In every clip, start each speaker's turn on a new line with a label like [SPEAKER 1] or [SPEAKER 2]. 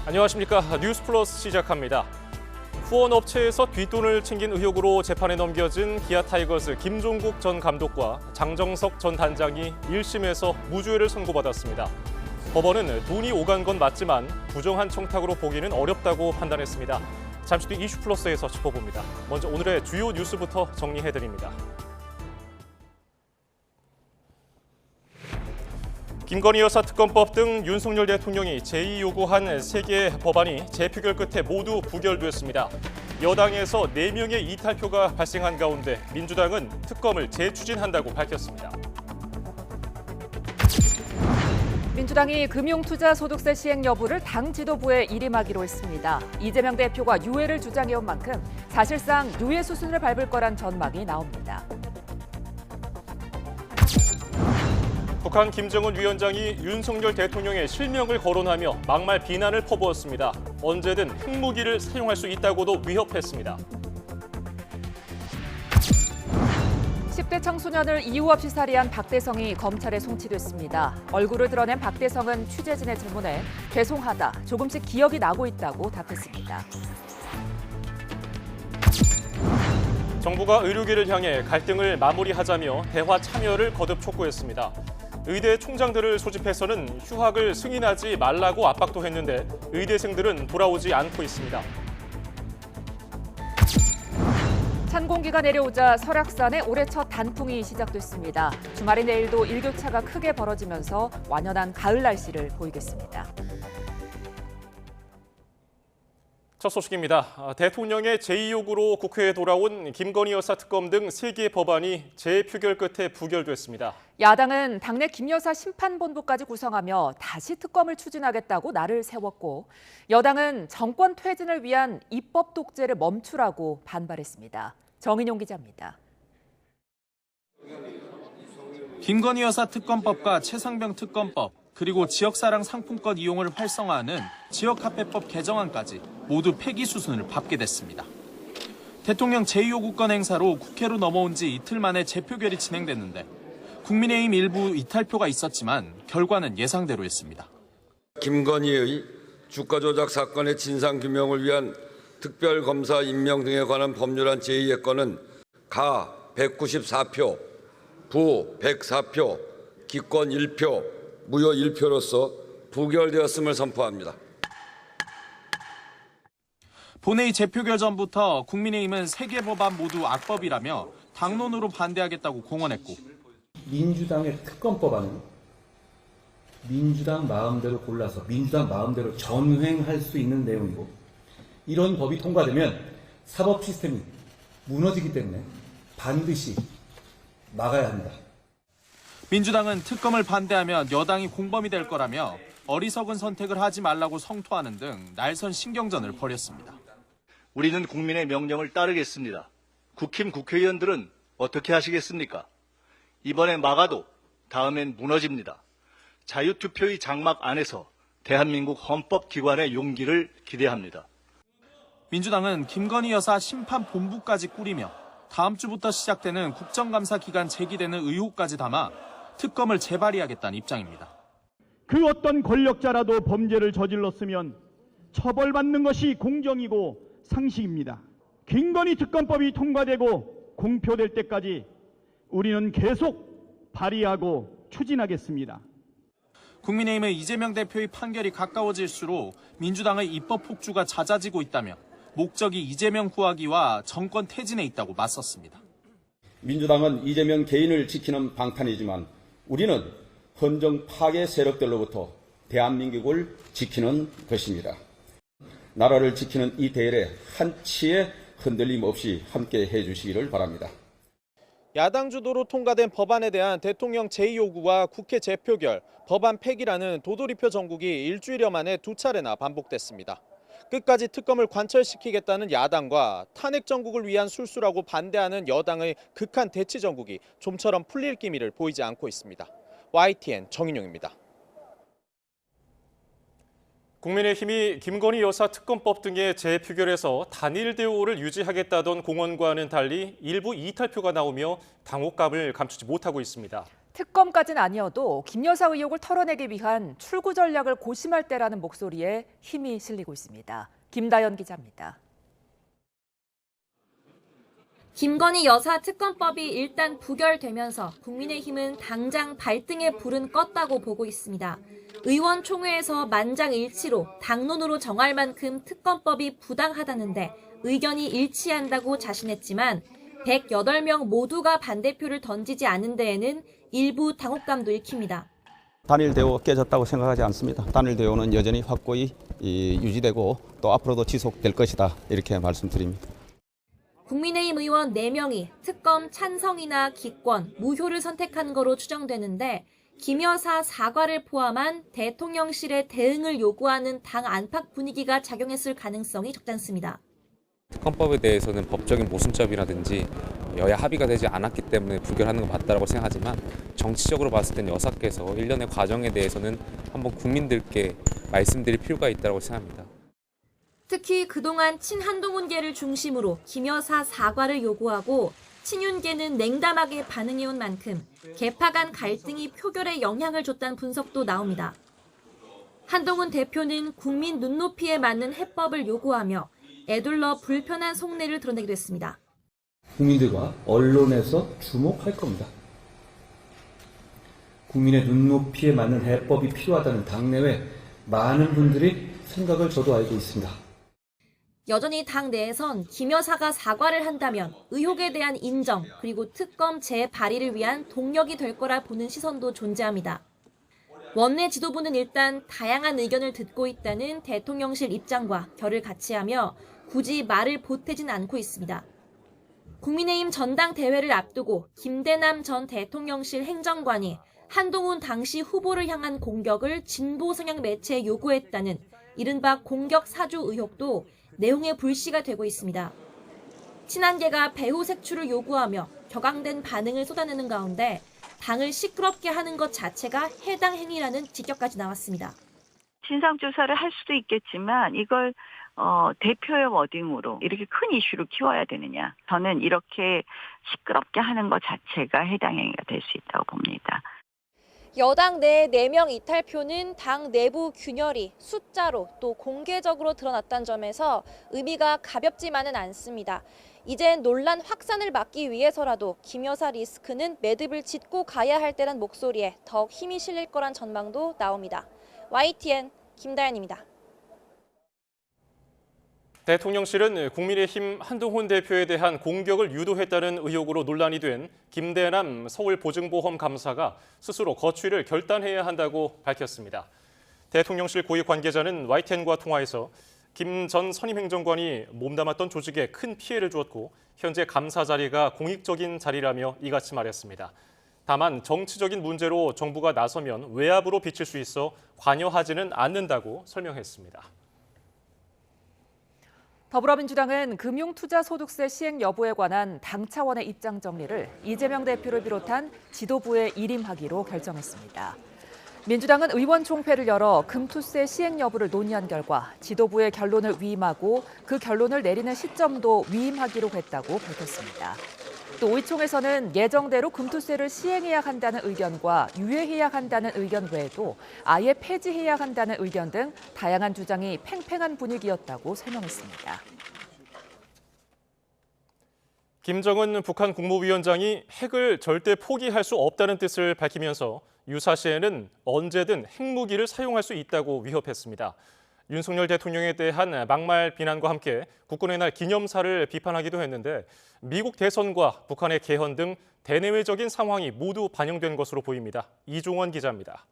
[SPEAKER 1] 안녕하십니까. 뉴스 플러스 시작합니다. 후원업체에서 뒷돈을 챙긴 의혹으로 재판에 넘겨진 기아 타이거즈 김종국 전 감독과 장정석 전 단장이 1심에서 무죄를 선고받았습니다. 법원은 돈이 오간 건 맞지만 부정한 청탁으로 보기는 어렵다고 판단했습니다. 잠시 뒤 이슈 플러스에서 짚어봅니다. 먼저 오늘의 주요 뉴스부터 정리해드립니다. 김건희 여사 특검법 등 윤석열 대통령이 제의 요구한 3개의 법안이 재표결 끝에 모두 부결됐습니다. 여당에서 4명의 이탈표가 발생한 가운데 민주당은 특검을 재추진한다고 밝혔습니다.
[SPEAKER 2] 민주당이 금융투자소득세 시행 여부를 당 지도부에 일임하기로 했습니다. 이재명 대표가 유예를 주장해온 만큼 사실상 유예 수순을 밟을 거란 전망이 나옵니다.
[SPEAKER 1] 북한 김정은 위원장이 윤석열 대통령의 실명을 거론하며 막말 비난을 퍼부었습니다. 언제든 핵무기를 사용할 수 있다고도 위협했습니다.
[SPEAKER 2] 10대 청소년을 이유 없이 살해한 박대성이 검찰에 송치됐습니다. 얼굴을 드러낸 박대성은 취재진의 질문에 죄송하다, 조금씩 기억이 나고 있다고 답했습니다.
[SPEAKER 1] 정부가 의료계를 향해 갈등을 마무리하자며 대화 참여를 거듭 촉구했습니다. 의대 총장들을 소집해서는 휴학을 승인하지 말라고 압박도 했는데 의대생들은 돌아오지 않고 있습니다.
[SPEAKER 2] 찬 공기가 내려오자 설악산에 올해 첫 단풍이 시작됐습니다. 주말인 내일도 일교차가 크게 벌어지면서 완연한 가을 날씨를 보이겠습니다.
[SPEAKER 1] 첫 소식입니다. 대통령의 제의 요구로 국회에 돌아온 김건희 여사 특검 등 3개의 법안이 재표결 끝에 부결됐습니다.
[SPEAKER 2] 야당은 당내 김 여사 심판본부까지 구성하며 다시 특검을 추진하겠다고 날을 세웠고, 여당은 정권 퇴진을 위한 입법 독재를 멈추라고 반발했습니다. 정인용 기자입니다.
[SPEAKER 3] 김건희 여사 특검법과 최상병 특검법, 그리고 지역사랑 상품권 이용을 활성화하는 지역화폐법 개정안까지 모두 폐기 수순을 밟게 됐습니다. 대통령 제2요구권 행사로 국회로 넘어온 지 이틀 만에 재표결이 진행됐는데 국민의힘 일부 이탈표가 있었지만 결과는 예상대로였습니다.
[SPEAKER 4] 김건희의 주가 조작 사건의 진상규명을 위한 특별검사 임명 등에 관한 법률안 제2예건은 가 194표, 부 104표, 기권 1표, 무효 1표로서 부결되었음을 선포합니다.
[SPEAKER 3] 본회의 재표결 전부터 국민의힘은 3개 법안 모두 악법이라며 당론으로 반대하겠다고 공언했고,
[SPEAKER 5] 민주당의 특검법안은 민주당 마음대로 골라서 민주당 마음대로 전횡할 수 있는 내용이고, 이런 법이 통과되면 사법 시스템이 무너지기 때문에 반드시 막아야 합니다.
[SPEAKER 3] 민주당은 특검을 반대하면 여당이 공범이 될 거라며 어리석은 선택을 하지 말라고 성토하는 등 날선 신경전을 벌였습니다.
[SPEAKER 6] 우리는 국민의 명령을 따르겠습니다. 국힘 국회의원들은 어떻게 하시겠습니까? 이번엔 막아도 다음엔 무너집니다. 자유투표의 장막 안에서 대한민국 헌법기관의 용기를 기대합니다.
[SPEAKER 3] 민주당은 김건희 여사 심판본부까지 꾸리며 다음 주부터 시작되는 국정감사 기간 제기되는 의혹까지 담아 특검을 재발의하겠다는 입장입니다.
[SPEAKER 7] 그 어떤 권력자라도 범죄를 저질렀으면 처벌받는 것이 공정이고 상식입니다. 김건희 특검법이 통과되고 공표될 때까지 우리는 계속 발의하고 추진하겠습니다.
[SPEAKER 3] 국민의힘은 이재명 대표의 판결이 가까워질수록 민주당의 입법 폭주가 잦아지고 있다며 목적이 이재명 구하기와 정권 퇴진에 있다고 맞섰습니다.
[SPEAKER 8] 민주당은 이재명 개인을 지키는 방탄이지만 우리는 헌정 파괴 세력들로부터 대한민국을 지키는 것입니다. 나라를 지키는 이 대열에 한치의 흔들림 없이 함께 해주시기를 바랍니다.
[SPEAKER 3] 야당 주도로 통과된 법안에 대한 대통령 제의 요구와 국회 재표결, 법안 폐기라는 도돌이표 정국이 일주일여 만에 2차례나 반복됐습니다. 끝까지 특검을 관철시키겠다는 야당과 탄핵 정국을 위한 술수라고 반대하는 여당의 극한 대치 정국이 좀처럼 풀릴 기미를 보이지 않고 있습니다. YTN 정인용입니다.
[SPEAKER 1] 국민의힘이 김건희 여사 특검법 등의 재표결에서 단일 대우를 유지하겠다던 공언과는 달리 일부 이탈표가 나오며 당혹감을 감추지 못하고 있습니다.
[SPEAKER 2] 특검까지는 아니어도 김 여사 의혹을 털어내기 위한 출구 전략을 고심할 때라는 목소리에 힘이 실리고 있습니다. 김다연 기자입니다.
[SPEAKER 9] 김건희 여사 특검법이 일단 부결되면서 국민의힘은 당장 발등에 불은 껐다고 보고 있습니다. 의원총회에서 만장일치로 당론으로 정할 만큼 특검법이 부당하다는데 의견이 일치한다고 자신했지만 108명 모두가 반대표를 던지지 않은 데에는 일부 당혹감도 읽힙니다.
[SPEAKER 8] 단일 대우 깨졌다고 생각하지 않습니다. 단일 대우는 여전히 확고히 유지되고 또 앞으로도 지속될 것이다, 이렇게 말씀드립니다.
[SPEAKER 9] 국민의힘 의원 4명이 특검 찬성이나 기권, 무효를 선택한 거로 추정되는데 김 여사 사과를 포함한 대통령실의 대응을 요구하는 당 안팎 분위기가 작용했을 가능성이 적잖습니다.
[SPEAKER 10] 특검법에 대해서는 법적인 모순점이라든지 여야 합의가 되지 않았기 때문에 부결하는 것 맞다라고 생각하지만 정치적으로 봤을 땐 여사께서 일련의 과정에 대해서는 한번 국민들께 말씀드릴 필요가 있다고 생각합니다.
[SPEAKER 9] 특히 그동안 친한동훈계를 중심으로 김 여사 사과를 요구하고 친윤계는 냉담하게 반응해온 만큼 계파 간 갈등이 표결에 영향을 줬다는 분석도 나옵니다. 한동훈 대표는 국민 눈높이에 맞는 해법을 요구하며 애둘러 불편한 속내를 드러내기도 했습니다.
[SPEAKER 5] 국민들과 언론에서 주목할 겁니다. 국민의 눈높이에 맞는 해법이 필요하다는 당내외 많은 분들이 생각을 저도 알고 있습니다.
[SPEAKER 9] 여전히 당 내에선 김 여사가 사과를 한다면 의혹에 대한 인정 그리고 특검 재발의를 위한 동력이 될 거라 보는 시선도 존재합니다. 원내 지도부는 일단 다양한 의견을 듣고 있다는 대통령실 입장과 결을 같이 하며 굳이 말을 보태진 않고 있습니다. 국민의힘 전당대회를 앞두고 김대남 전 대통령실 행정관이 한동훈 당시 후보를 향한 공격을 진보 성향 매체에 요구했다는 이른바 공격 사주 의혹도 내용의 불씨가 되고 있습니다. 친한계가 배후 색출을 요구하며 격앙된 반응을 쏟아내는 가운데 당을 시끄럽게 하는 것 자체가 해당 행위라는 지적까지 나왔습니다.
[SPEAKER 11] 진상조사를 할 수도 있겠지만 이걸 대표의 워딩으로 이렇게 큰 이슈로 키워야 되느냐. 저는 이렇게 시끄럽게 하는 것 자체가 해당 행위가 될 수 있다고 봅니다.
[SPEAKER 9] 여당 내 4명 이탈표는 당 내부 균열이 숫자로 또 공개적으로 드러났다는 점에서 의미가 가볍지만은 않습니다. 이젠 논란 확산을 막기 위해서라도 김 여사 리스크는 매듭을 짓고 가야 할 때란 목소리에 더욱 힘이 실릴 거란 전망도 나옵니다. YTN 김다연입니다.
[SPEAKER 1] 대통령실은 국민의힘 한동훈 대표에 대한 공격을 유도했다는 의혹으로 논란이 된 김대남 서울보증보험 감사가 스스로 거취를 결단해야 한다고 밝혔습니다. 대통령실 고위 관계자는 YTN과 통화에서 김 전 선임행정관이 몸담았던 조직에 큰 피해를 주었고 현재 감사 자리가 공익적인 자리라며 이같이 말했습니다. 다만 정치적인 문제로 정부가 나서면 외압으로 비칠 수 있어 관여하지는 않는다고 설명했습니다.
[SPEAKER 2] 더불어민주당은 금융투자소득세 시행 여부에 관한 당 차원의 입장 정리를 이재명 대표를 비롯한 지도부에 일임하기로 결정했습니다. 민주당은 의원총회를 열어 금투세 시행 여부를 논의한 결과 지도부의 결론을 위임하고 그 결론을 내리는 시점도 위임하기로 했다고 밝혔습니다. 또 의총에서는 예정대로 금투세를 시행해야 한다는 의견과 유예해야 한다는 의견 외에도 아예 폐지해야 한다는 의견 등 다양한 주장이 팽팽한 분위기였다고 설명했습니다.
[SPEAKER 1] 김정은 북한 국무위원장이 핵을 절대 포기할 수 없다는 뜻을 밝히면서 유사시에는 언제든 핵무기를 사용할 수 있다고 위협했습니다. 윤석열 대통령에 대한 막말 비난과 함께 국군의 날 기념사를 비판하기도 했는데 미국 대선과 북한의 개헌 등 대내외적인 상황이 모두 반영된 것으로 보입니다. 이종원 기자입니다.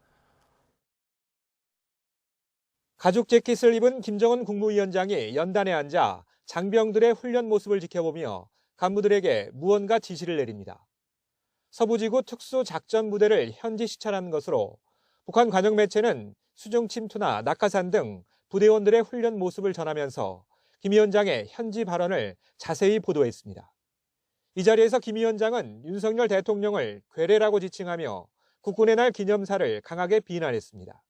[SPEAKER 12] 가죽 재킷을 입은 김정은 국무위원장이 연단에 앉아 장병들의 훈련 모습을 지켜보며 간부들에게 무언가 지시를 내립니다. 서부지구 특수작전부대를 현지 시찰한 것으로 북한 관영 매체는 수중 침투나 낙하산 등 부대원들의 훈련 모습을 전하면서 김 위원장의 현지 발언을 자세히 보도했습니다. 이 자리에서 김 위원장은 윤석열 대통령을 괴뢰라고 지칭하며 국군의 날 기념사를 강하게 비난했습니다.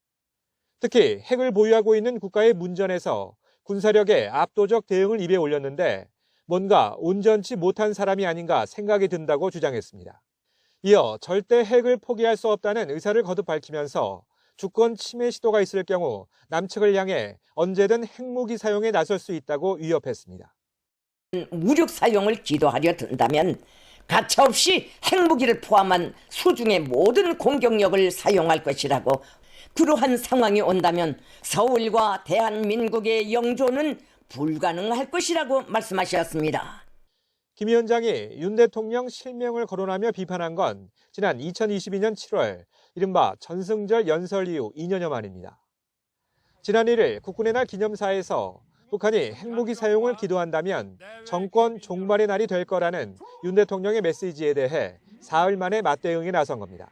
[SPEAKER 12] 특히 핵을 보유하고 있는 국가의 문전에서 군사력의 압도적 대응을 입에 올렸는데 뭔가 온전치 못한 사람이 아닌가 생각이 든다고 주장했습니다. 이어 절대 핵을 포기할 수 없다는 의사를 거듭 밝히면서 주권 침해 시도가 있을 경우 남측을 향해 언제든 핵무기 사용에 나설 수 있다고 위협했습니다.
[SPEAKER 13] 무력 사용을 기도하려 든다면 가차없이 핵무기를 포함한 수중의 모든 공격력을 사용할 것이라고, 그러한 상황이 온다면 서울과 대한민국의 영존은 불가능할 것이라고 말씀하셨습니다.
[SPEAKER 12] 김 위원장이 윤 대통령 실명을 거론하며 비판한 건 지난 2022년 7월 이른바 전승절 연설 이후 2년여 만입니다. 지난 1일 국군의 날 기념사에서 북한이 핵무기 사용을 기도한다면 정권 종말의 날이 될 거라는 윤 대통령의 메시지에 대해 사흘 만에 맞대응에 나선 겁니다.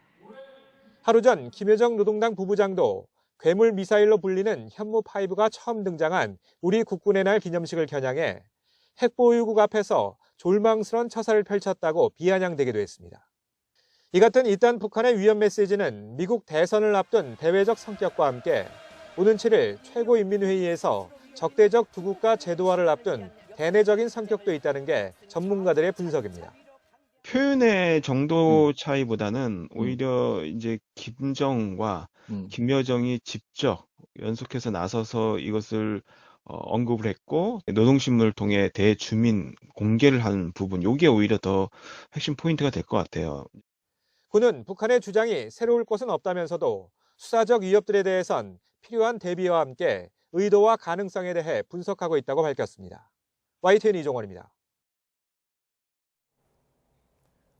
[SPEAKER 12] 하루 전 김여정 노동당 부부장도 괴물 미사일로 불리는 현무5가 처음 등장한 우리 국군의 날 기념식을 겨냥해 핵보유국 앞에서 졸망스러운 처사를 펼쳤다고 비아냥대기도 했습니다. 이 같은 이딴 북한의 위험 메시지는 미국 대선을 앞둔 대외적 성격과 함께 오는 7일 최고인민회의에서 적대적 두 국가 제도화를 앞둔 대내적인 성격도 있다는 게 전문가들의 분석입니다.
[SPEAKER 14] 표현의 정도 차이보다는 오히려 이제 김정과 김여정이 직접 연속해서 나서서 이것을 언급을 했고, 노동신문을 통해 대주민 공개를 한 부분, 이게 오히려 더 핵심 포인트가 될 것 같아요.
[SPEAKER 12] 군은 북한의 주장이 새로울 것은 없다면서도 수사적 위협들에 대해선 필요한 대비와 함께 의도와 가능성에 대해 분석하고 있다고 밝혔습니다. YTN 이종원입니다.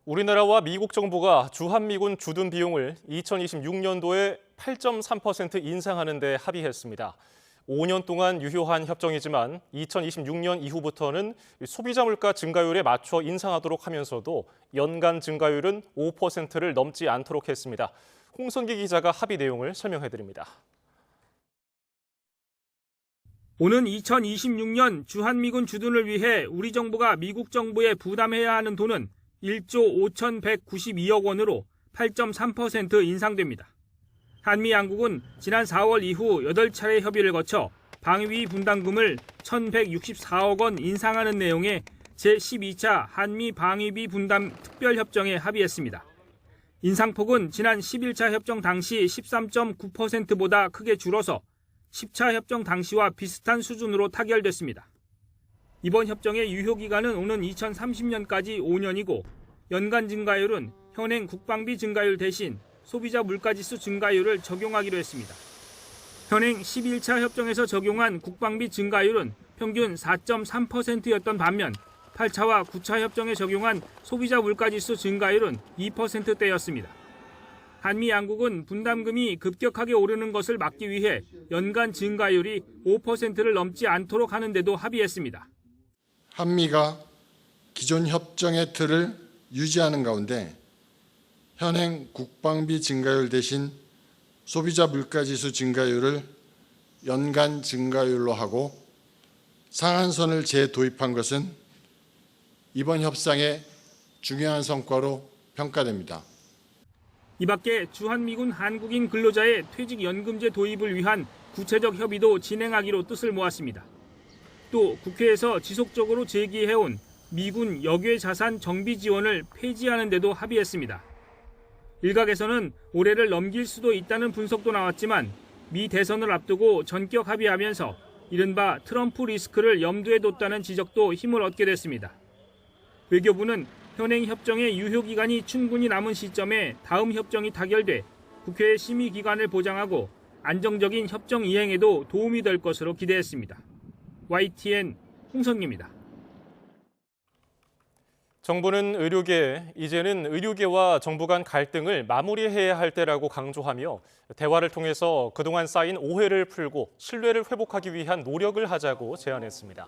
[SPEAKER 1] 우리나라와 미국 정부가 주한미군 주둔 비용을 2026년도에 8.3% 인상하는 데 합의했습니다. 5년 동안 유효한 협정이지만 2026년 이후부터는 소비자 물가 증가율에 맞춰 인상하도록 하면서도 연간 증가율은 5%를 넘지 않도록 했습니다. 홍선기 기자가 합의 내용을 설명해드립니다.
[SPEAKER 15] 오는 2026년 주한미군 주둔을 위해 우리 정부가 미국 정부에 부담해야 하는 돈은 1조 5,192억 원으로 8.3% 인상됩니다. 한미 양국은 지난 4월 이후 8차례 협의를 거쳐 방위 분담금을 1,164억 원 인상하는 내용의 제12차 한미 방위비 분담 특별협정에 합의했습니다. 인상폭은 지난 11차 협정 당시 13.9%보다 크게 줄어서 10차 협정 당시와 비슷한 수준으로 타결됐습니다. 이번 협정의 유효기간은 오는 2030년까지 5년이고 연간 증가율은 현행 국방비 증가율 대신 소비자 물가지수 증가율을 적용하기로 했습니다. 현행 11차 협정에서 적용한 국방비 증가율은 평균 4.3%였던 반면 8차와 9차 협정에 적용한 소비자 물가지수 증가율은 2%대였습니다. 한미 양국은 분담금이 급격하게 오르는 것을 막기 위해 연간 증가율이 5%를 넘지 않도록 하는 데도 합의했습니다.
[SPEAKER 16] 한미가 기존 협정의 틀을 유지하는 가운데 현행 국방비 증가율 대신 소비자 물가지수 증가율을 연간 증가율로 하고 상한선을 재도입한 것은 이번 협상의 중요한 성과로 평가됩니다.
[SPEAKER 15] 이 밖에 주한미군 한국인 근로자의 퇴직연금제 도입을 위한 구체적 협의도 진행하기로 뜻을 모았습니다. 또 국회에서 지속적으로 제기해온 미군 역외 자산 정비 지원을 폐지하는 데도 합의했습니다. 일각에서는 올해를 넘길 수도 있다는 분석도 나왔지만 미 대선을 앞두고 전격 합의하면서 이른바 트럼프 리스크를 염두에 뒀다는 지적도 힘을 얻게 됐습니다. 외교부는 현행 협정의 유효기간이 충분히 남은 시점에 다음 협정이 타결돼 국회의 심의 기간을 보장하고 안정적인 협정 이행에도 도움이 될 것으로 기대했습니다. YTN 홍선기입니다.
[SPEAKER 1] 정부는 이제는 의료계와 정부 간 갈등을 마무리해야 할 때라고 강조하며 대화를 통해서 그동안 쌓인 오해를 풀고 신뢰를 회복하기 위한 노력을 하자고 제안했습니다.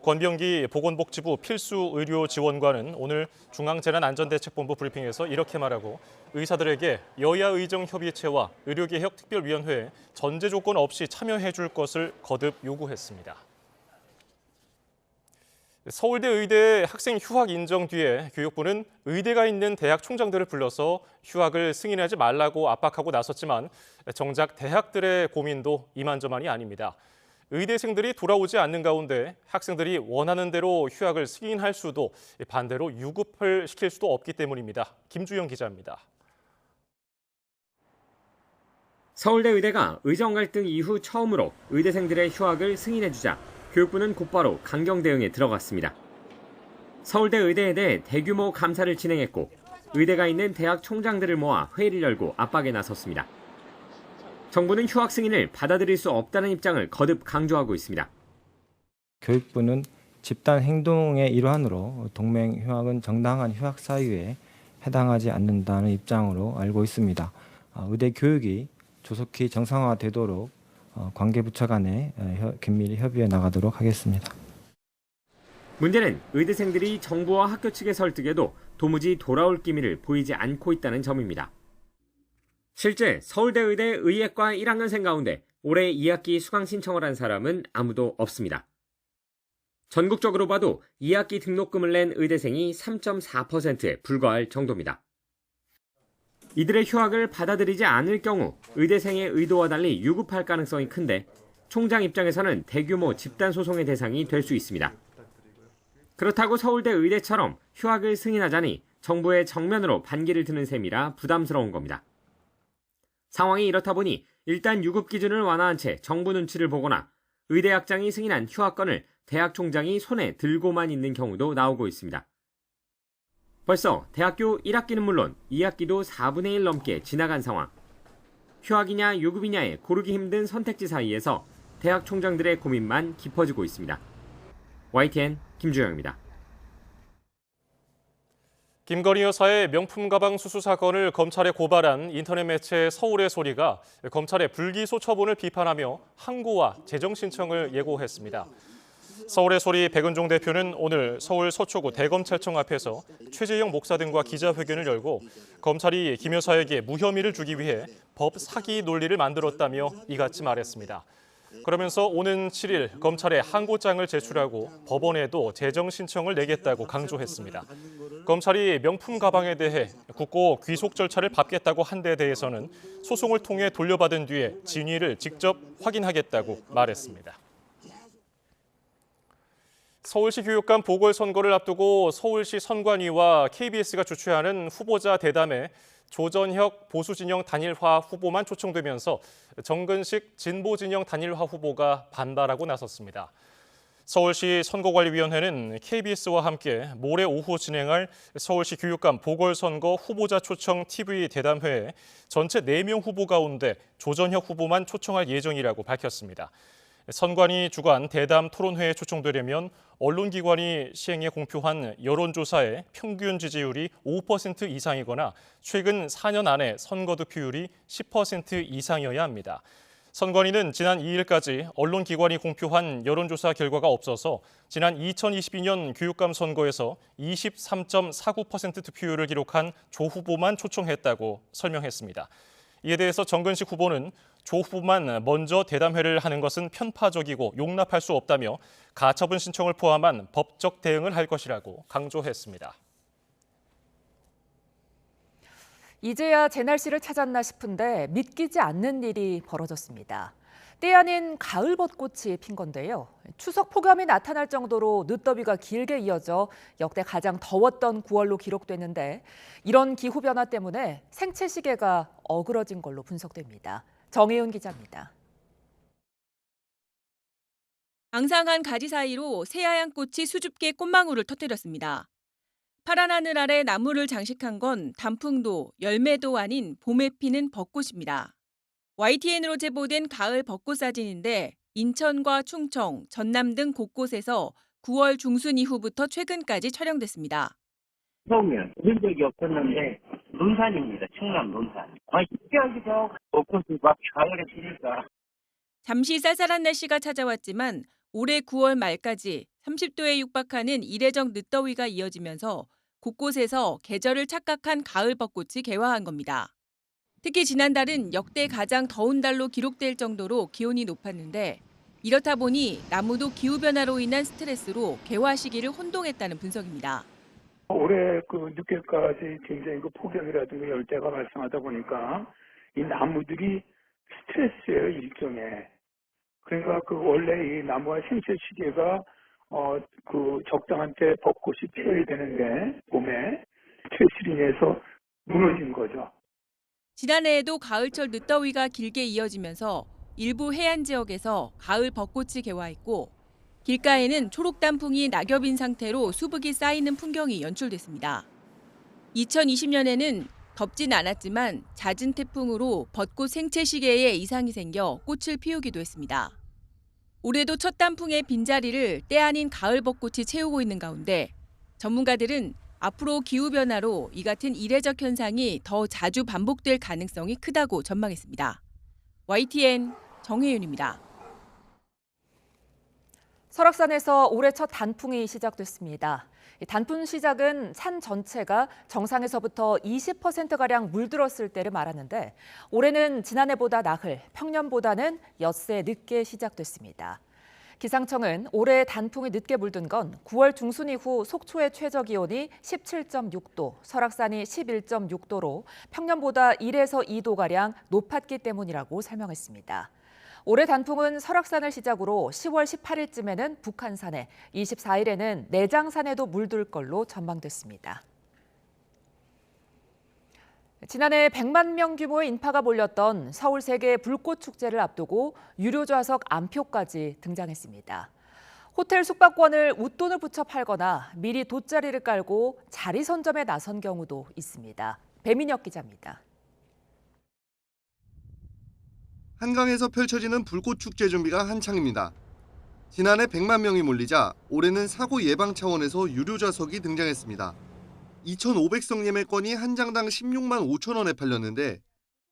[SPEAKER 1] 권병기 보건복지부 필수의료지원관은 오늘 중앙재난안전대책본부 브리핑에서 이렇게 말하고 의사들에게 여야의정협의체와 의료개혁특별위원회에 전제 조건 없이 참여해 줄 것을 거듭 요구했습니다. 서울대 의대 학생 휴학 인정 뒤에 교육부는 의대가 있는 대학 총장들을 불러서 휴학을 승인하지 말라고 압박하고 나섰지만 정작 대학들의 고민도 이만저만이 아닙니다. 의대생들이 돌아오지 않는 가운데 학생들이 원하는 대로 휴학을 승인할 수도 반대로 유급을 시킬 수도 없기 때문입니다. 김주영 기자입니다.
[SPEAKER 17] 서울대 의대가 의정 갈등 이후 처음으로 의대생들의 휴학을 승인해주자 교육부는 곧바로 강경 대응에 들어갔습니다. 서울대 의대에 대해 대규모 감사를 진행했고 의대가 있는 대학 총장들을 모아 회의를 열고 압박에 나섰습니다. 정부는 휴학 승인을 받아들일 수 없다는 입장을 거듭 강조하고 있습니다.
[SPEAKER 18] 교육부는 집단 행동의 일환으로 동맹 휴학은 정당한 휴학 사유에 해당하지 않는다는 입장으로 알고 있습니다. 의대 교육이 조속히 정상화되도록 관계부처 간에 긴밀히 협의해 나가도록 하겠습니다.
[SPEAKER 17] 문제는 의대생들이 정부와 학교 측의 설득에도 도무지 돌아올 기미를 보이지 않고 있다는 점입니다. 실제 서울대 의대 의예과 1학년생 가운데 올해 2학기 수강 신청을 한 사람은 아무도 없습니다. 전국적으로 봐도 2학기 등록금을 낸 의대생이 3.4%에 불과할 정도입니다. 이들의 휴학을 받아들이지 않을 경우 의대생의 의도와 달리 유급할 가능성이 큰데 총장 입장에서는 대규모 집단 소송의 대상이 될 수 있습니다. 그렇다고 서울대 의대처럼 휴학을 승인하자니 정부의 정면으로 반기를 드는 셈이라 부담스러운 겁니다. 상황이 이렇다 보니 일단 유급 기준을 완화한 채 정부 눈치를 보거나 의대학장이 승인한 휴학권을 대학 총장이 손에 들고만 있는 경우도 나오고 있습니다. 벌써 대학교 1학기는 물론 2학기도 4분의 1 넘게 지나간 상황. 휴학이냐 유급이냐에 고르기 힘든 선택지 사이에서 대학 총장들의 고민만 깊어지고 있습니다. YTN 김주영입니다.
[SPEAKER 1] 김건희 여사의 명품 가방 수수 사건을 검찰에 고발한 인터넷 매체 서울의 소리가 검찰의 불기소 처분을 비판하며 항고와 재정 신청을 예고했습니다. 서울의 소리 백은종 대표는 오늘 서울 서초구 대검찰청 앞에서 최재형 목사 등과 기자회견을 열고 검찰이 김 여사에게 무혐의를 주기 위해 법 사기 논리를 만들었다며 이같이 말했습니다. 그러면서 오는 7일 검찰에 항고장을 제출하고 법원에도 재정 신청을 내겠다고 강조했습니다. 검찰이 명품 가방에 대해 굳고 귀속 절차를 밟겠다고 한 데 대해서는 소송을 통해 돌려받은 뒤에 진위를 직접 확인하겠다고 말했습니다. 서울시 교육감 보궐선거를 앞두고 서울시 선관위와 KBS가 주최하는 후보자 대담회 조전혁 보수진영 단일화 후보만 초청되면서 정근식 진보진영 단일화 후보가 반발하고 나섰습니다. 서울시 선거관리위원회는 KBS와 함께 모레 오후 진행할 서울시 교육감 보궐선거 후보자 초청 TV 대담회에 전체 4명 후보 가운데 조전혁 후보만 초청할 예정이라고 밝혔습니다. 선관위 주관 대담 토론회에 초청되려면 언론기관이 시행해 공표한 여론조사의 평균 지지율이 5% 이상이거나 최근 4년 안에 선거 득표율이 10% 이상이어야 합니다. 선관위는 지난 2일까지 언론기관이 공표한 여론조사 결과가 없어서 지난 2022년 교육감 선거에서 23.49% 득표율을 기록한 조 후보만 초청했다고 설명했습니다. 이에 대해서 정근식 후보는 조 후보만 먼저 대담회를 하는 것은 편파적이고 용납할 수 없다며 가처분 신청을 포함한 법적 대응을 할 것이라고 강조했습니다.
[SPEAKER 2] 이제야 제 날씨를 찾았나 싶은데 믿기지 않는 일이 벌어졌습니다. 때 아닌 가을 벚꽃이 핀 건데요. 추석 폭염이 나타날 정도로 늦더위가 길게 이어져 역대 가장 더웠던 9월로 기록됐는데 이런 기후 변화 때문에 생체 시계가 어그러진 걸로 분석됩니다. 정혜은 기자입니다.
[SPEAKER 19] 앙상한 가지 사이로 새하얀 꽃이 수줍게 꽃망울을 터뜨렸습니다. 파란 하늘 아래 나무를 장식한 건 단풍도 열매도 아닌 봄에 피는 벚꽃입니다. YTN으로 제보된 가을 벚꽃 사진인데 인천과 충청, 전남 등 곳곳에서 9월 중순 이후부터 최근까지 촬영됐습니다.
[SPEAKER 20] 처음엔 본 적이 없었는데 논산입니다. 충남 논산. 신기하기도 하고 벚꽃이 막 가을에 피니까.
[SPEAKER 19] 잠시 쌀쌀한 날씨가 찾아왔지만 올해 9월 말까지 30도에 육박하는 이례적 늦더위가 이어지면서 곳곳에서 계절을 착각한 가을 벚꽃이 개화한 겁니다. 특히 지난달은 역대 가장 더운 달로 기록될 정도로 기온이 높았는데 이렇다 보니 나무도 기후변화로 인한 스트레스로 개화 시기를 혼동했다는 분석입니다.
[SPEAKER 21] 올해 늦게까지 굉장히 폭염이라든가 열대가 발생하다 보니까 이 나무들이 스트레스예요, 일종의. 그러니까 그 원래 이 나무와 생체 시계가 그 적당한 때 벚꽃이 피어야 되는데 봄에 최실이 인해서 무너진 거죠.
[SPEAKER 19] 지난해에도 가을철 늦더위가 길게 이어지면서 일부 해안 지역에서 가을 벚꽃이 개화했고 길가에는 초록 단풍이 낙엽인 상태로 수북이 쌓이는 풍경이 연출됐습니다. 2020년에는 덥진 않았지만 잦은 태풍으로 벚꽃 생체 시계에 이상이 생겨 꽃을 피우기도 했습니다. 올해도 첫 단풍의 빈자리를 때 아닌 가을 벚꽃이 채우고 있는 가운데 전문가들은 앞으로 기후변화로 이 같은 이례적 현상이 더 자주 반복될 가능성이 크다고 전망했습니다. YTN 정혜윤입니다.
[SPEAKER 2] 설악산에서 올해 첫 단풍이 시작됐습니다. 단풍 시작은 산 전체가 정상에서부터 20%가량 물들었을 때를 말하는데 올해는 지난해보다 나흘, 평년보다는 엿새 늦게 시작됐습니다. 기상청은 올해 단풍이 늦게 물든 건 9월 중순 이후 속초의 최저기온이 17.6도, 설악산이 11.6도로 평년보다 1에서 2도가량 높았기 때문이라고 설명했습니다. 올해 단풍은 설악산을 시작으로 10월 18일쯤에는 북한산에, 24일에는 내장산에도 물들 걸로 전망됐습니다. 지난해 100만 명 규모의 인파가 몰렸던 서울 세계 불꽃 축제를 앞두고 유료 좌석 안표까지 등장했습니다. 호텔 숙박권을 웃돈을 붙여 팔거나 미리 돗자리를 깔고 자리 선점에 나선 경우도 있습니다. 배민혁 기자입니다.
[SPEAKER 4] 한강에서 펼쳐지는 불꽃 축제 준비가 한창입니다. 지난해 100만 명이 몰리자 올해는 사고 예방 차원에서 유료 좌석이 등장했습니다. 2,500석 예매권이 한 장당 16만 5천 원에 팔렸는데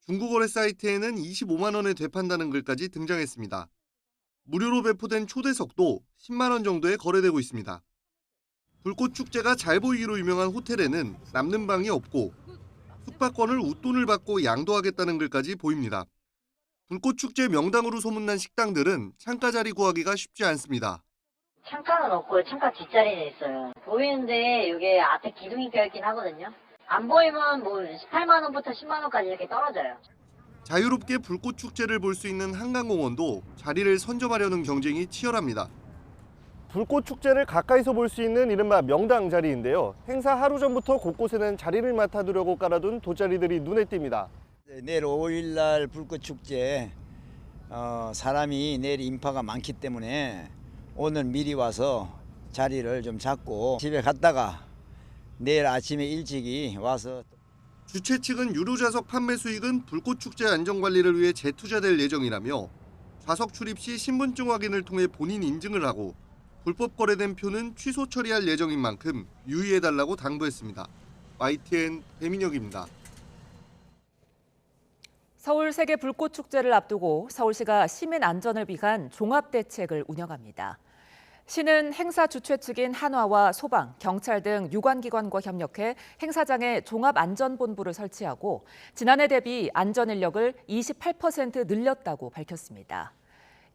[SPEAKER 4] 중고거래 사이트에는 25만 원에 되판다는 글까지 등장했습니다. 무료로 배포된 초대석도 10만 원 정도에 거래되고 있습니다. 불꽃 축제가 잘 보이기로 유명한 호텔에는 남는 방이 없고 숙박권을 웃돈을 받고 양도하겠다는 글까지 보입니다. 불꽃 축제 명당으로 소문난 식당들은 창가 자리 구하기가 쉽지 않습니다.
[SPEAKER 22] 창가는 없고 창가 뒷자리는 있어요. 보이는데 이게 앞에 기둥이 껴있긴 하거든요. 안 보이면 뭐 18만 원부터 10만 원까지 이렇게 떨어져요.
[SPEAKER 4] 자유롭게 불꽃 축제를 볼 수 있는 한강공원도 자리를 선점하려는 경쟁이 치열합니다.
[SPEAKER 23] 불꽃 축제를 가까이서 볼 수 있는 이른바 명당 자리인데요. 행사 하루 전부터 곳곳에는 자리를 맡아두려고 깔아둔 돗자리들이 눈에 띕니다.
[SPEAKER 24] 내일 5일 날 불꽃 축제 사람이 내일 인파가 많기 때문에 오늘 미리 와서 자리를 좀 잡고 집에 갔다가 내일 아침에 일찍이 와서.
[SPEAKER 4] 주최 측은 유료 좌석 판매 수익은 불꽃 축제 안전 관리를 위해 재투자될 예정이라며 좌석 출입 시 신분증 확인을 통해 본인 인증을 하고 불법 거래된 표는 취소 처리할 예정인 만큼 유의해달라고 당부했습니다. YTN 배민혁입니다.
[SPEAKER 2] 서울 세계 불꽃 축제를 앞두고 서울시가 시민 안전을 위한 종합 대책을 운영합니다. 시는 행사 주최 측인 한화와 소방, 경찰 등 유관기관과 협력해 행사장에 종합안전본부를 설치하고 지난해 대비 안전 인력을 28% 늘렸다고 밝혔습니다.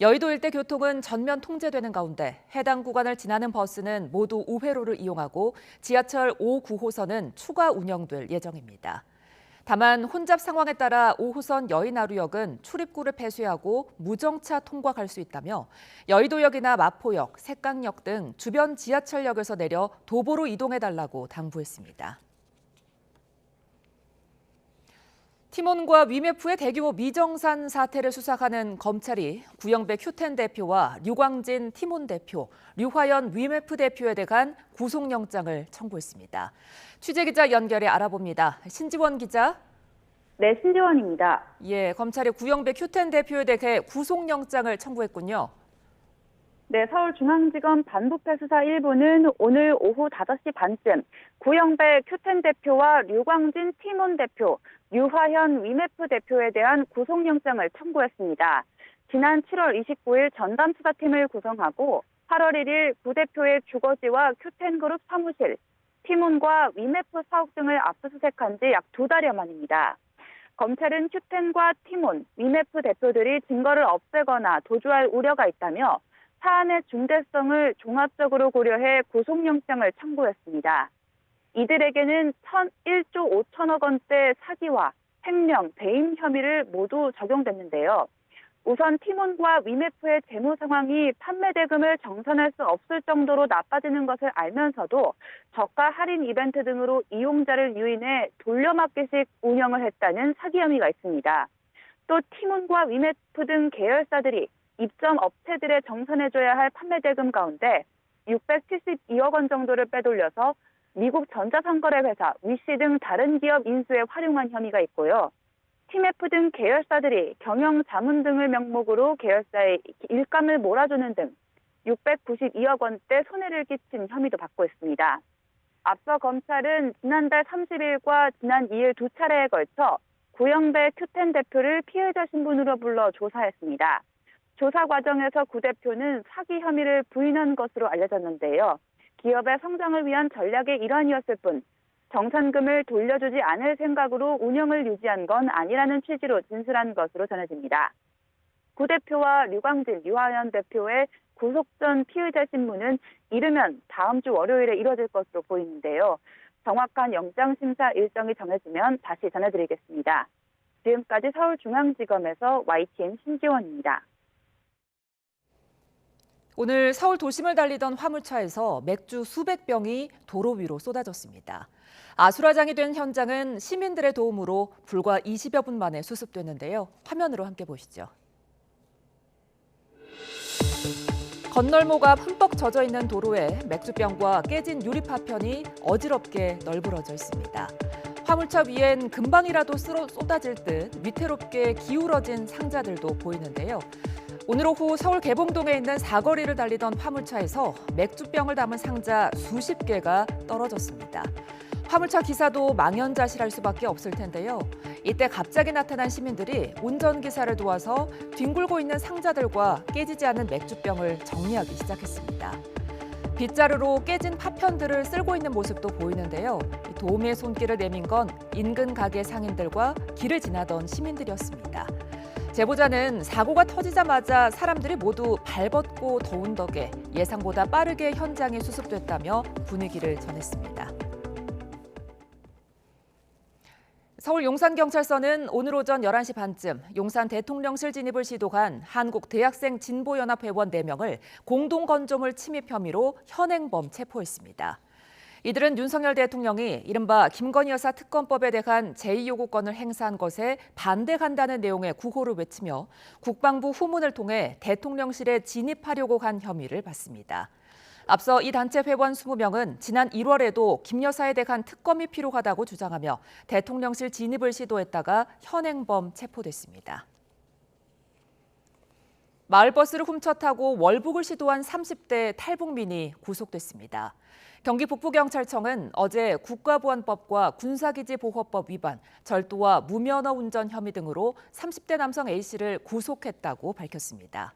[SPEAKER 2] 여의도 일대 교통은 전면 통제되는 가운데 해당 구간을 지나는 버스는 모두 우회로를 이용하고 지하철 5, 9호선은 추가 운영될 예정입니다. 다만 혼잡 상황에 따라 5호선 여의나루역은 출입구를 폐쇄하고 무정차 통과할 수 있다며 여의도역이나 마포역, 색강역 등 주변 지하철역에서 내려 도보로 이동해달라고 당부했습니다. 티몬과 위메프의 대규모 미정산 사태를 수사하는 검찰이 구영배 큐텐 대표와 류광진 티몬 대표, 류화연 위메프 대표에 대한 구속영장을 청구했습니다. 취재기자 연결해 알아봅니다. 신지원 기자.
[SPEAKER 25] 네, 신지원입니다.
[SPEAKER 2] 예, 검찰이 구영배 큐텐 대표에 대해 구속영장을 청구했군요.
[SPEAKER 25] 네, 서울중앙지검 반부패 수사 1부는 오늘 오후 5시 반쯤 구영배 큐텐 대표와 류광진 티몬 대표, 류화현 위메프 대표에 대한 구속영장을 청구했습니다. 지난 7월 29일 전담수사팀을 구성하고 8월 1일 구 대표의 주거지와 큐텐그룹 사무실, 티몬과 위메프 사옥 등을 압수수색한 지 약 2달여 만입니다. 검찰은 큐텐과 티몬, 위메프 대표들이 증거를 없애거나 도주할 우려가 있다며 사안의 중대성을 종합적으로 고려해 구속영장을 청구했습니다. 이들에게는 1조 5천억 원대 사기와 횡령, 배임 혐의를 모두 적용됐는데요. 우선 팀원과 위메프의 재무 상황이 판매 대금을 정산할 수 없을 정도로 나빠지는 것을 알면서도 저가 할인 이벤트 등으로 이용자를 유인해 돌려막기식 운영을 했다는 사기 혐의가 있습니다. 또 팀원과 위메프 등 계열사들이 입점 업체들에 정산해줘야 할 판매 대금 가운데 672억 원 정도를 빼돌려서 미국 전자상거래 회사 위시 등 다른 기업 인수에 활용한 혐의가 있고요. 팀F 등 계열사들이 경영 자문 등을 명목으로 계열사에 일감을 몰아주는 등 692억 원대 손해를 끼친 혐의도 받고 있습니다. 앞서 검찰은 지난달 30일과 지난 2일 두 차례에 걸쳐 구영배 큐텐 대표를 피해자 신분으로 불러 조사했습니다. 조사 과정에서 구 대표는 사기 혐의를 부인한 것으로 알려졌는데요. 기업의 성장을 위한 전략의 일환이었을 뿐 정산금을 돌려주지 않을 생각으로 운영을 유지한 건 아니라는 취지로 진술한 것으로 전해집니다. 구 대표와 류광진, 유하연 대표의 구속 전 피의자 신문은 이르면 다음 주 월요일에 이뤄질 것으로 보이는데요. 정확한 영장심사 일정이 정해지면 다시 전해드리겠습니다. 지금까지 서울중앙지검에서 YTN 신지원입니다.
[SPEAKER 2] 오늘 서울 도심을 달리던 화물차에서 맥주 수백 병이 도로 위로 쏟아졌습니다. 아수라장이 된 현장은 시민들의 도움으로 불과 20여 분 만에 수습됐는데요. 화면으로 함께 보시죠. 건널모가 흠뻑 젖어 있는 도로에 맥주병과 깨진 유리 파편이 어지럽게 널브러져 있습니다. 화물차 위엔 금방이라도 쏟아질 듯 위태롭게 기울어진 상자들도 보이는데요. 오늘 오후 서울 개봉동에 있는 사거리를 달리던 화물차에서 맥주병을 담은 상자 수십 개가 떨어졌습니다. 화물차 기사도 망연자실할 수밖에 없을 텐데요. 이때 갑자기 나타난 시민들이 운전기사를 도와서 뒹굴고 있는 상자들과 깨지지 않은 맥주병을 정리하기 시작했습니다. 빗자루로 깨진 파편들을 쓸고 있는 모습도 보이는데요. 도움의 손길을 내민 건 인근 가게 상인들과 길을 지나던 시민들이었습니다. 제보자는 사고가 터지자마자 사람들이 모두 발벗고 더운 덕에 예상보다 빠르게 현장에 수습됐다며 분위기를 전했습니다. 서울 용산경찰서는 오늘 오전 11시 반쯤 용산 대통령실 진입을 시도한 한국대학생진보연합회원 4명을 공동건조물 침입 혐의로 현행범 체포했습니다. 이들은 윤석열 대통령이 이른바 김건희 여사 특검법에 대한 제2요구권을 행사한 것에 반대한다는 내용의 구호를 외치며 국방부 후문을 통해 대통령실에 진입하려고 한 혐의를 받습니다. 앞서 이 단체 회원 20명은 지난 1월에도 김 여사에 대한 특검이 필요하다고 주장하며 대통령실 진입을 시도했다가 현행범 체포됐습니다. 마을버스를 훔쳐 타고 월북을 시도한 30대 탈북민이 구속됐습니다. 경기 북부경찰청은 어제 국가보안법과 군사기지보호법 위반, 절도와 무면허 운전 혐의 등으로 30대 남성 A씨를 구속했다고 밝혔습니다.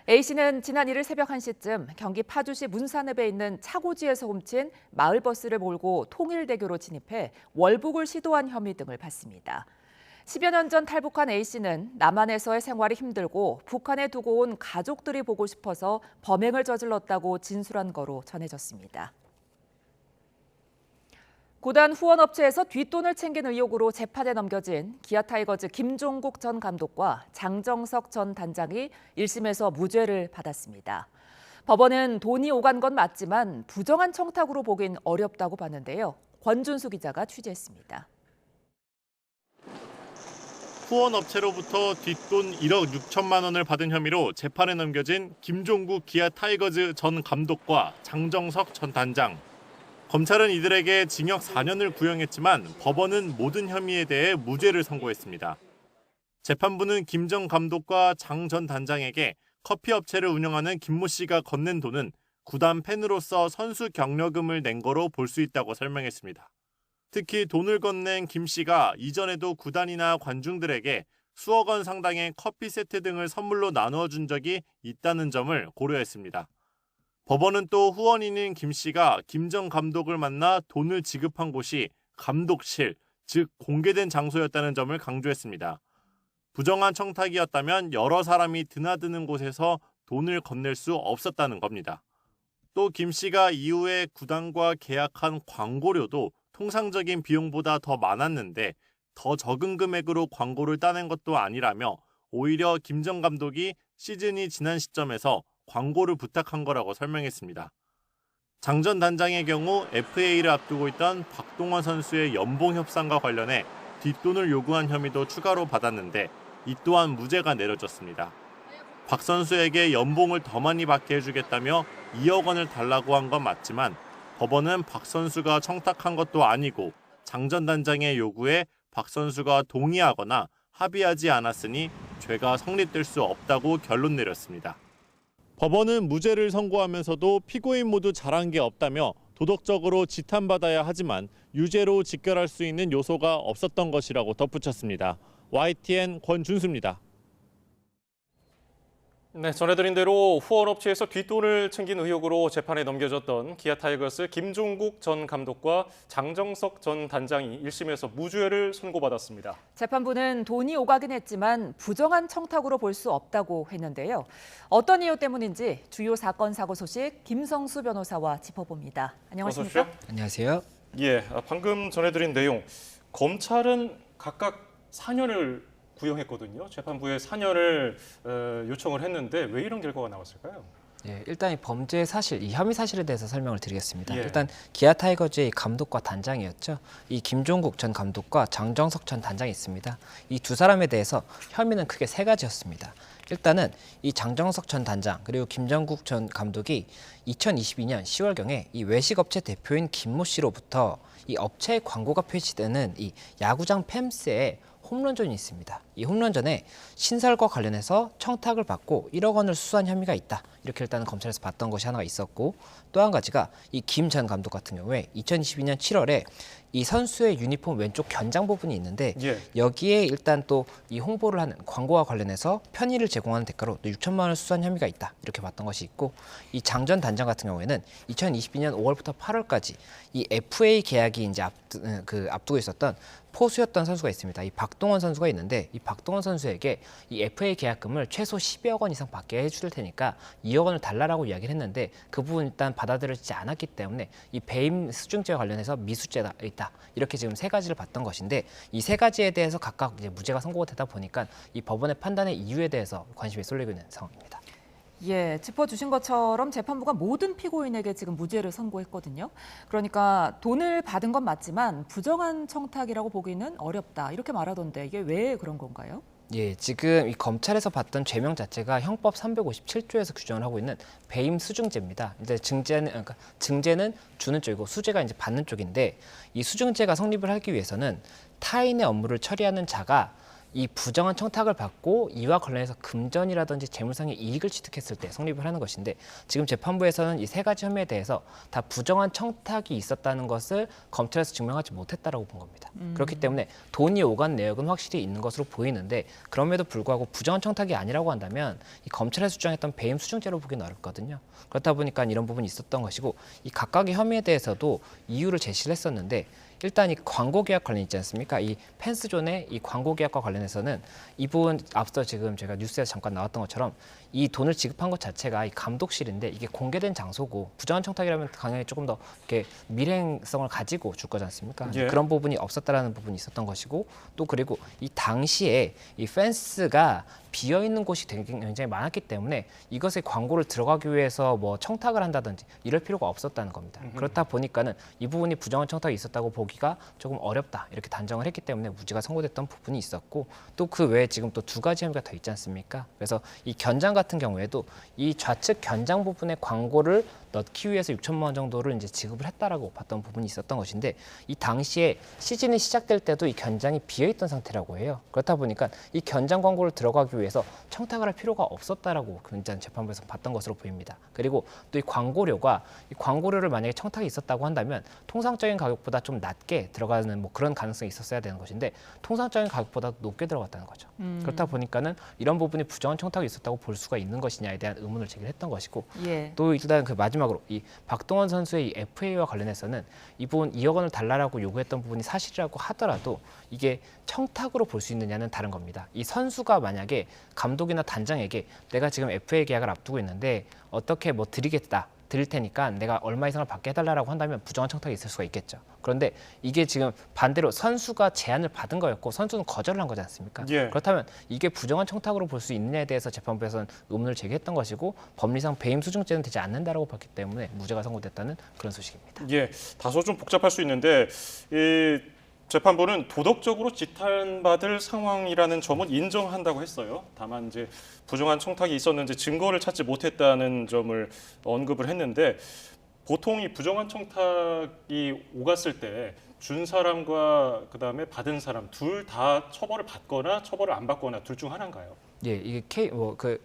[SPEAKER 2] A씨는 지난 1일 새벽 1시쯤 경기 파주시 문산읍에 있는 차고지에서 훔친 마을버스를 몰고 통일대교로 진입해 월북을 시도한 혐의 등을 받습니다. 10여 년 전 탈북한 A씨는 남한에서의 생활이 힘들고 북한에 두고 온 가족들이 보고 싶어서 범행을 저질렀다고 진술한 거로 전해졌습니다. 고단 후원업체에서 뒷돈을 챙긴 의혹으로 재판에 넘겨진 기아 타이거즈 김종국 전 감독과 장정석 전 단장이 1심에서 무죄를 받았습니다. 법원은 돈이 오간 건 맞지만 부정한 청탁으로 보긴 어렵다고 봤는데요. 권준수 기자가 취재했습니다.
[SPEAKER 1] 후원업체로부터 뒷돈 1억 6천만 원을 받은 혐의로 재판에 넘겨진 김종국 기아 타이거즈 전 감독과 장정석 전 단장. 검찰은 이들에게 징역 4년을 구형했지만 법원은 모든 혐의에 대해 무죄를 선고했습니다. 재판부는 김 전 감독과 장 전 단장에게 커피업체를 운영하는 김모 씨가 건넨 돈은 구단 팬으로서 선수 격려금을 낸 거로 볼 수 있다고 설명했습니다. 특히 돈을 건넨 김 씨가 이전에도 구단이나 관중들에게 수억 원 상당의 커피 세트 등을 선물로 나누어 준 적이 있다는 점을 고려했습니다. 법원은 또 후원인인 김 씨가 김 전 감독을 만나 돈을 지급한 곳이 감독실, 즉 공개된 장소였다는 점을 강조했습니다. 부정한 청탁이었다면 여러 사람이 드나드는 곳에서 돈을 건넬 수 없었다는 겁니다. 또 김 씨가 이후에 구단과 계약한 광고료도 통상적인 비용보다 더 많았는데 더 적은 금액으로 광고를 따낸 것도 아니라며
[SPEAKER 3] 오히려 김 전 감독이 시즌이 지난 시점에서 광고를 부탁한 거라고 설명했습니다. 장 전 단장의 경우 FA를 앞두고 있던 박동원 선수의 연봉 협상과 관련해 뒷돈을 요구한 혐의도 추가로 받았는데 이 또한 무죄가 내려졌습니다. 박 선수에게 연봉을 더 많이 받게 해주겠다며 2억 원을 달라고 한 건 맞지만 법원은 박 선수가 청탁한 것도 아니고 장 전 단장의 요구에 박 선수가 동의하거나 합의하지 않았으니 죄가 성립될 수 없다고 결론 내렸습니다. 법원은 무죄를 선고하면서도 피고인 모두 잘한 게 없다며 도덕적으로 지탄받아야 하지만 유죄로 직결할 수 있는 요소가 없었던 것이라고 덧붙였습니다. YTN 권준수입니다.
[SPEAKER 1] 네, 전해드린 대로 후원업체에서 뒷돈을 챙긴 의혹으로 재판에 넘겨졌던 기아 타이거스 김종국 전 감독과 장정석 전 단장이 1심에서 무죄를 선고받았습니다.
[SPEAKER 2] 재판부는 돈이 오가긴 했지만 부정한 청탁으로 볼 수 없다고 했는데요. 어떤 이유 때문인지 주요 사건 사고 소식 김성수 변호사와 짚어봅니다. 안녕하십니까?
[SPEAKER 1] 어서 오십시오.
[SPEAKER 6] 안녕하세요.
[SPEAKER 1] 예, 방금 전해드린 내용, 검찰은 각각 4년을 구형했거든요. 재판부에 4년을 요청을 했는데 왜 이런 결과가 나왔을까요?
[SPEAKER 6] 예, 일단 이 범죄 사실, 이 혐의 사실에 대해서 설명을 드리겠습니다.
[SPEAKER 1] 예.
[SPEAKER 6] 일단 기아 타이거즈의 감독과 단장이었죠. 이 김종국 전 감독과 장정석 전 단장이 있습니다. 이 두 사람에 대해서 혐의는 크게 3가지였습니다. 일단은 이 장정석 전 단장 그리고 김종국 전 감독이 2022년 10월경에 이 외식업체 대표인 김모 씨로부터 이 업체의 광고가 표시되는 이 야구장 팸스에 홈런전이 있습니다. 이 홈런전에 신설과 관련해서 청탁을 받고 1억 원을 수수한 혐의가 있다. 이렇게 일단은 검찰에서 봤던 것이 하나가 있었고, 또 한 가지가 이 김 전 감독 같은 경우에 2022년 7월에 이 선수의 유니폼 왼쪽 견장 부분이 있는데 여기에 일단 또 이 홍보를 하는 광고와 관련해서 편의를 제공하는 대가로 또 6천만 원을 수수한 혐의가 있다. 이렇게 봤던 것이 있고, 이 장 전 단장 같은 경우에는 2022년 5월부터 8월까지 이 FA 계약이 이제 앞두고 있었던 포수였던 선수가 있습니다. 이 박동원 선수가 있는데 이 박동원 선수에게 이 FA 계약금을 최소 10여 원 이상 받게 해줄 테니까 2억 원을 달라라고 이야기를 했는데 그 부분 일단 받아들여지지 않았기 때문에 이 배임 수증죄와 관련해서 미수죄가 있다. 이렇게 지금 3가지를 봤던 것인데 이 3가지에 대해서 각각 이제 무죄가 선고가 되다 보니까 이 법원의 판단의 이유에 대해서 관심이 쏠리고 있는 상황입니다.
[SPEAKER 2] 예, 짚어주신 것처럼 재판부가 모든 피고인에게 지금 무죄를 선고했거든요. 그러니까 돈을 받은 건 맞지만 부정한 청탁이라고 보기는 어렵다. 이렇게 말하던데 이게 왜 그런 건가요?
[SPEAKER 6] 예, 지금 이 검찰에서 봤던 죄명 자체가 형법 357조에서 규정을 하고 있는 배임 수증죄입니다. 이제 증죄는 주는 쪽이고 수죄가 이제 받는 쪽인데 이 수증죄가 성립을 하기 위해서는 타인의 업무를 처리하는 자가 이 부정한 청탁을 받고 이와 관련해서 금전이라든지 재물상의 이익을 취득했을 때 성립을 하는 것인데 지금 재판부에서는 이 3가지 혐의에 대해서 다 부정한 청탁이 있었다는 것을 검찰에서 증명하지 못했다라고 본 겁니다. 그렇기 때문에 돈이 오간 내역은 확실히 있는 것으로 보이는데 그럼에도 불구하고 부정한 청탁이 아니라고 한다면 이 검찰에서 주장했던 배임 수증죄로 보기는 어렵거든요. 그렇다 보니까 이런 부분이 있었던 것이고 이 각각의 혐의에 대해서도 이유를 제시를 했었는데 일단 이 광고 계약 관련 있지 않습니까? 이 펜스존의 이 광고 계약과 관련해서는 이 부분 앞서 지금 제가 뉴스에서 잠깐 나왔던 것처럼 이 돈을 지급한 것 자체가 이 감독실인데 이게 공개된 장소고 부정한 청탁이라면 당연히 조금 더 이렇게 밀행성을 가지고 줄 거지 않습니까?
[SPEAKER 1] 예.
[SPEAKER 6] 그런 부분이 없었다라는 부분이 있었던 것이고 또 그리고 이 당시에 이 펜스가 비어 있는 곳이 굉장히 많았기 때문에 이것에 광고를 들어가기 위해서 뭐 청탁을 한다든지 이럴 필요가 없었다는 겁니다. 그렇다 보니까는 이 부분이 부정한 청탁이 있었다고 보기가 조금 어렵다 이렇게 단정을 했기 때문에 무죄가 선고됐던 부분이 있었고 또 그 외에 지금 또 2가지 혐의가 더 있지 않습니까? 그래서 이 견장 같은 경우에도 이 좌측 견장 부분에 광고를 넣기 위해서 6천만 원 정도를 이제 지급을 했다라고 봤던 부분이 있었던 것인데 이 당시에 시즌이 시작될 때도 이 견장이 비어 있던 상태라고 해요. 그렇다 보니까 이 견장 광고를 들어가기 위해서 청탁을 할 필요가 없었다라고 굉장히 재판부에서 봤던 것으로 보입니다. 그리고 또 이 광고료를 만약에 청탁이 있었다고 한다면 통상적인 가격보다 좀 낮게 들어가는 뭐 그런 가능성이 있었어야 되는 것인데 통상적인 가격보다 높게 들어갔다는 거죠. 그렇다 보니까는 이런 부분이 부정한 청탁이 있었다고 볼 수가 있는 것이냐에 대한 의문을 제기했던 것이고
[SPEAKER 2] 예.
[SPEAKER 6] 또 일단 그 마지막으로 이 박동원 선수의 이 FA와 관련해서는 이 부분 2억 원을 달라라고 요구했던 부분이 사실이라고 하더라도 이게 청탁으로 볼 수 있느냐는 다른 겁니다. 이 선수가 만약에 감독이나 단장에게 내가 지금 FA 계약을 앞두고 있는데 어떻게 뭐 드리겠다. 드릴 테니까 내가 얼마 이상을 받게 해달라고 한다면 부정한 청탁이 있을 수가 있겠죠. 그런데 이게 지금 반대로 선수가 제안을 받은 거였고 선수는 거절을 한 거지 않습니까?
[SPEAKER 1] 예.
[SPEAKER 6] 그렇다면 이게 부정한 청탁으로 볼 수 있느냐에 대해서 재판부에서는 의문을 제기했던 것이고 법리상 배임 수증죄는 되지 않는다라고 봤기 때문에 무죄가 선고됐다는 그런 소식입니다.
[SPEAKER 1] 예, 다소 좀 복잡할 수 있는데 이 재판부는 도덕적으로 지탄받을 상황이라는 점은 인정한다고 했어요. 다만 이제 부정한 청탁이 있었는지 증거를 찾지 못했다는 점을 언급을 했는데 보통 이 부정한 청탁이 오갔을 때 준 사람과 그다음에 받은 사람 둘 다 처벌을 받거나 처벌을 안 받거나 둘 중 하나인가요?
[SPEAKER 6] 예, 이게